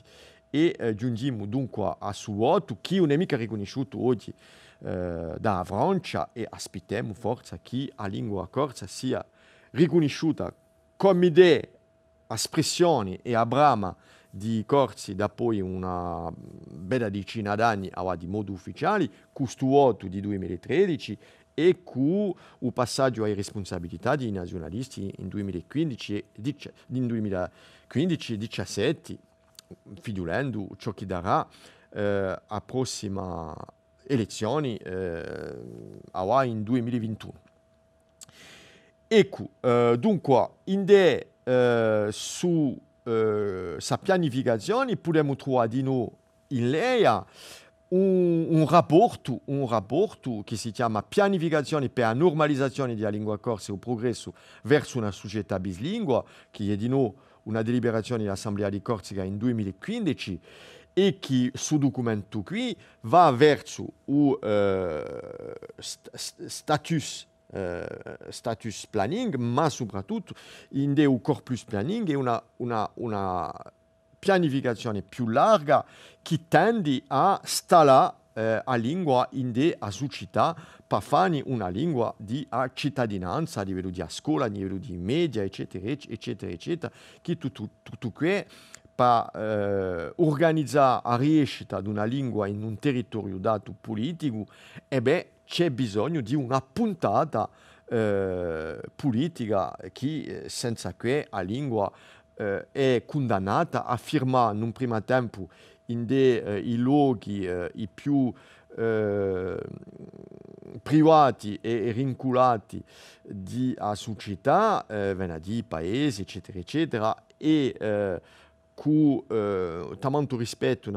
e giungiamo dunque a suo che non è mica riconosciuto oggi da Francia, e aspettiamo forza che la lingua corsa sia riconosciuta come idea, espressione e a brama di corsi da poi una bella decina d'anni di modo ufficiale, questo voto di 2013 e con il passaggio alle responsabilità dei nazionalisti in 2015 e 2017, figliolendo ciò che darà a prossima elezioni in 2021. Ecco, dunque, su sa pianificazione potremmo trovare di noi in lei un rapporto che si chiama Pianificazione per la normalizzazione della lingua corsa e il progresso verso una società bislingua, che è di noi una deliberazione dell'Assemblea di Corsica in 2015, e che su documento qui va verso un status planning, ma soprattutto in un corpus planning e una pianificazione più larga che tende a installare a lingua in a società per fare una lingua di cittadinanza a livello di scuola, a livello di media, eccetera, eccetera, eccetera, che tutto qui per organizzare la riuscita di una lingua in un territorio dato politico, c'è bisogno di una puntata politica che senza cui la lingua è condannata a firmare in un primo tempo in dei luoghi i più privati e vincolati della società, di paesi, eccetera, eccetera, e con tanto rispetto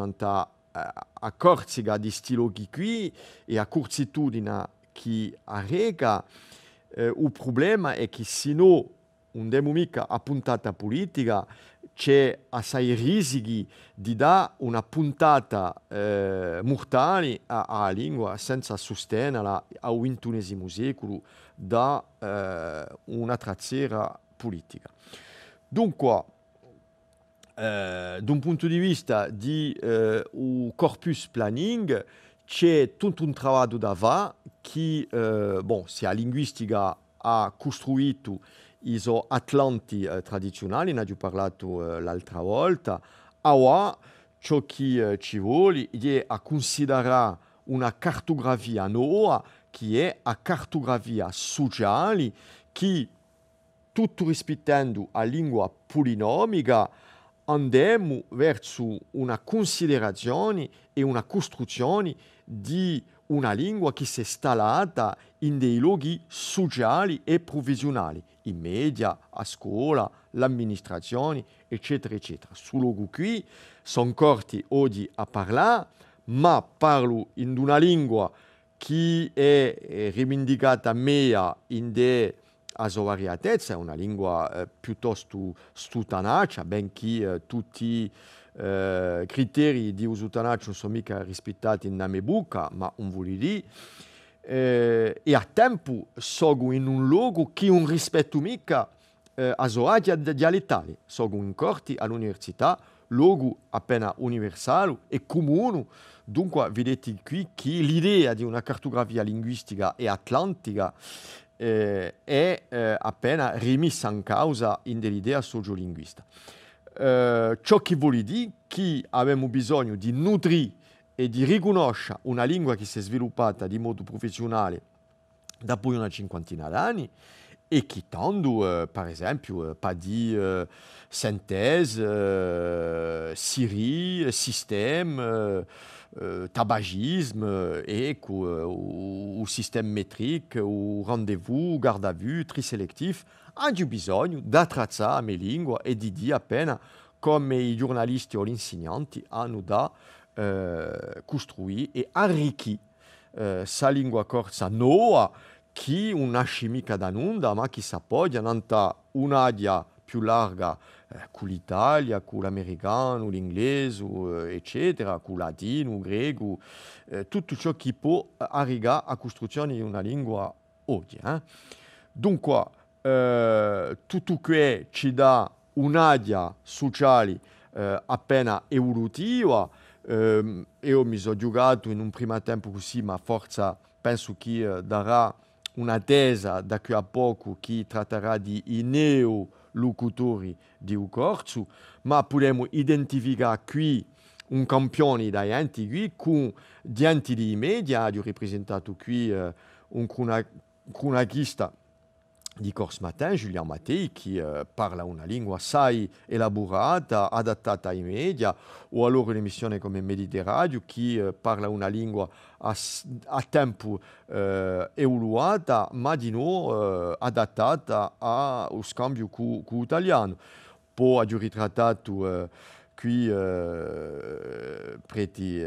a Corsica di stilo qui e a corsitudine che arrega, il problema è che se no non abbiamo mica a puntata politica, c'è assai rischi di dare una puntata mortale alla lingua senza sostenerla al XXI secolo da una trazzera politica. Dunque, da un punto di vista di corpus planning, c'è tutto un lavoro da fare che se la linguistica ha costruito i atlanti tradizionali, ne ho parlato l'altra volta, ora ciò che ci vuole è a considerare una cartografia nuova, che è la cartografia sociale, che tutto rispettando la lingua polinomica andiamo verso una considerazione e una costruzione di una lingua che si è installata in dei luoghi sociali e professionali, in media, a scuola, l'amministrazione, eccetera, eccetera. Su luogo qui sono corti oggi a parlare, ma parlo in una lingua che è rivendicata meglio in de a sua variatezza, è una lingua piuttosto stutanaccia, benché tutti i criteri di uso tanaccio non sono mica rispettati in nome buca, ma non vuol dire. E a tempo sono in un luogo che non rispetto mica a sua dialettale, sono in corti all'università, luogo appena universale e comune. Dunque vedete qui che l'idea di una cartografia linguistica e atlantica è appena rimessa in causa in dell'idea sociolinguista. Ciò che vuol dire che abbiamo bisogno di nutrire e di riconoscere una lingua che si è sviluppata di modo professionale da poi una cinquantina d'anni e che tanto, per esempio, pas di synthèse, Siri, système, tabagisme, o système métrique, o rendez-vous, garde à vue, tri selectif, hanno bisogno di attrezzare la lingua e di dire appena come i giornalisti o gli insegnanti hanno da costruire e arricchire sa lingua corsa nuova che non nasce mica da nulla, ma che si appoggia in un'area più larga con l'Italia, con l'americano, l'inglese, eccetera, con il latino, il greco, tutto ciò che può arrivare a costruzione di una lingua oggi. Dunque, tutto questo ci dà un'area sociale appena evolutiva. Io mi sono giocato in un primo tempo così, ma forza penso che darà una tesa da qui a poco che tratterà di i neolocutori di un corso, ma possiamo identificare qui un campione dai enti qui con gli enti di media, ho rappresentato qui un cronachista di Corse Matin, Julien Mattei, che parla una lingua assai elaborata, adattata ai media, o allora un'emissione come Mediterraneo, che parla una lingua a tempo evoluata, ma di nuovo adattata allo scambio con l'italiano. Poi ho ritrattato qui Preti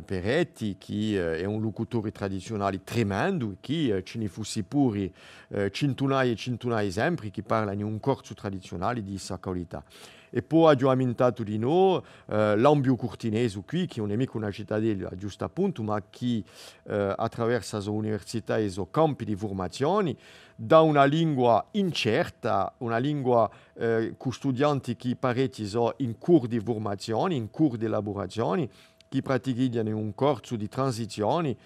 Peretti, che è un locutore tradizionale tremendo, che ce ne fosse pure centinaia e centinaia di esempi che parlano in un corso tradizionale di questa qualità. E poi ho aumentato di nuovo l'ambio cortinese qui, che non è mica una cittadella, giusto appunto, ma che attraverso la sua università e i suoi campi di formazione da una lingua incerta, una lingua con studenti che parecchi sono in corso di formazione, in corso di elaborazione, che praticano in un corso di transizione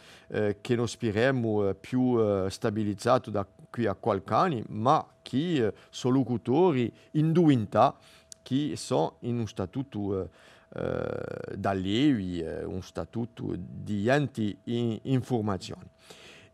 che noi speriamo più stabilizzato da qui a qualche anno, ma che sono locutori in dualità che sono in un statuto d'allievi, un statuto di enti in formazione.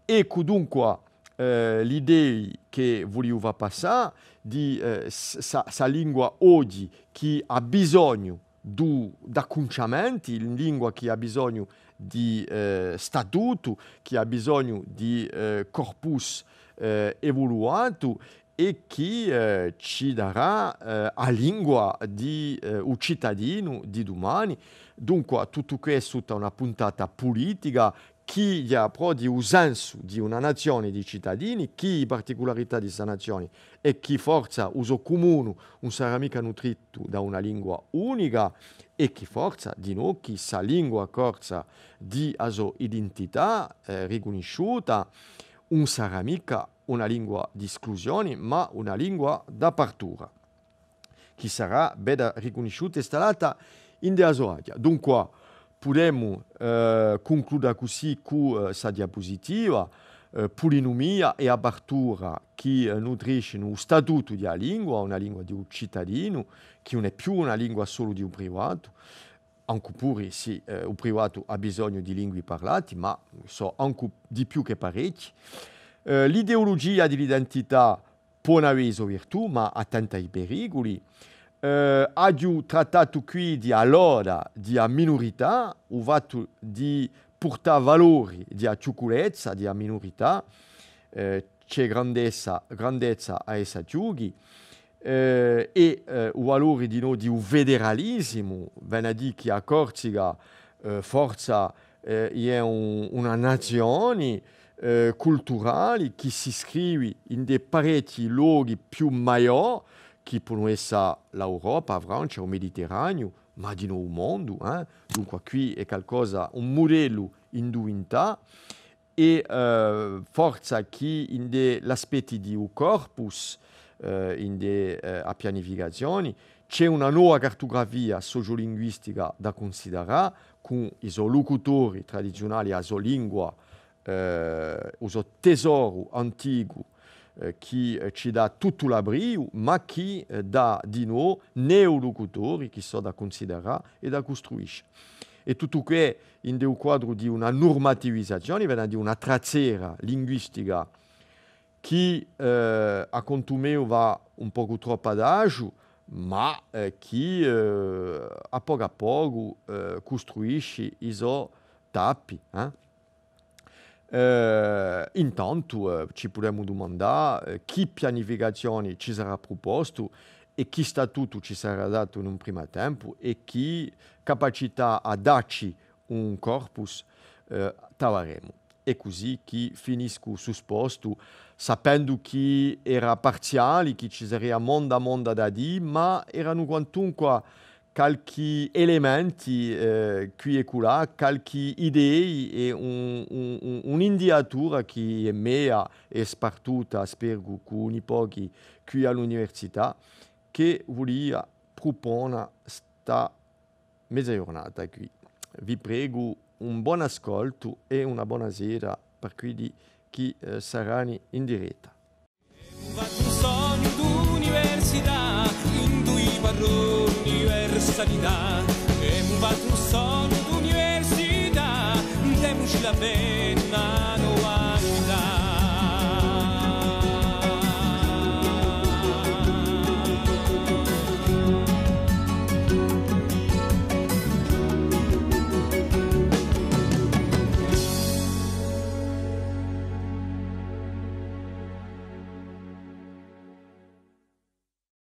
Ecco dunque l'idea che volevo passare di sa lingua oggi che ha bisogno di acconciamenti, una lingua che ha bisogno di statuto, che ha bisogno di corpus evoluato e che ci darà la lingua di un cittadino di domani. Dunque tutto questo è una puntata politica che ha proprio il senso di una nazione di cittadini, che particolarità di questa nazione e che forza uso comune non sarà mica nutrito da una lingua unica e che forza di noi che sa lingua corsa di a sua identità riconosciuta non sarà mica una lingua di esclusione, ma una lingua d'apertura, che sarà ben riconosciuta e installata in della sua area. Dunque, possiamo concludere così con questa diapositiva, polinomia e apertura che nutriscono lo statuto della lingua, una lingua di un cittadino, che non è più una lingua solo di un privato, anche pure sì, un privato ha bisogno di lingue parlate, ma so anche di più che parecchi. L'ideologia dell'identità può avere virtù, ma attenta ai pericoli. Abbiamo trattato qui di allora di minorità, ho fatto di portare valori di sicurezza, di minorità, c'è grandezza a essa giughi, e i valori di noi di un federalismo, viene a dire che a Corsica forza è una nazione culturale che si iscrive in dei parecchi luoghi più maggiori che possono essere l'Europa, la Francia, il Mediterraneo, ma di nuovo il mondo. Dunque qui è qualcosa, un modello in dualità e forza che in degli aspetti di un corpus, in delle pianificazioni, c'è una nuova cartografia sociolinguistica da considerare con i locutori tradizionali, la lingua, il tesoro antico che ci dà tutto l'abrio, ma che dà di nuovo neolocutori che sono da considerare e da costruire. E tutto questo in un quadro di una normativizzazione, di una trazzera linguistica che a conto mio va un po' troppo adagio, ma che a poco costruisce i suoi tappi. Intanto ci potremmo domandare che pianificazioni ci sarà proposto e che statuto ci sarà dato in un primo tempo e che capacità a darci un corpus troveremo. E così che finisco susposto sapendo che era parziale, che ci sarebbe monda da dire, ma erano quantunque qualche elementi qui e là, qualche idee e un'indiatura che è mia e spartuta, spero, con i pochi qui all'università, che volia proporre questa mezza giornata qui. Vi prego un buon ascolto e una buona sera per chi saranno in diretta. Un sogno d'università, in due parole universalità. Un sogno d'università, democi la pena.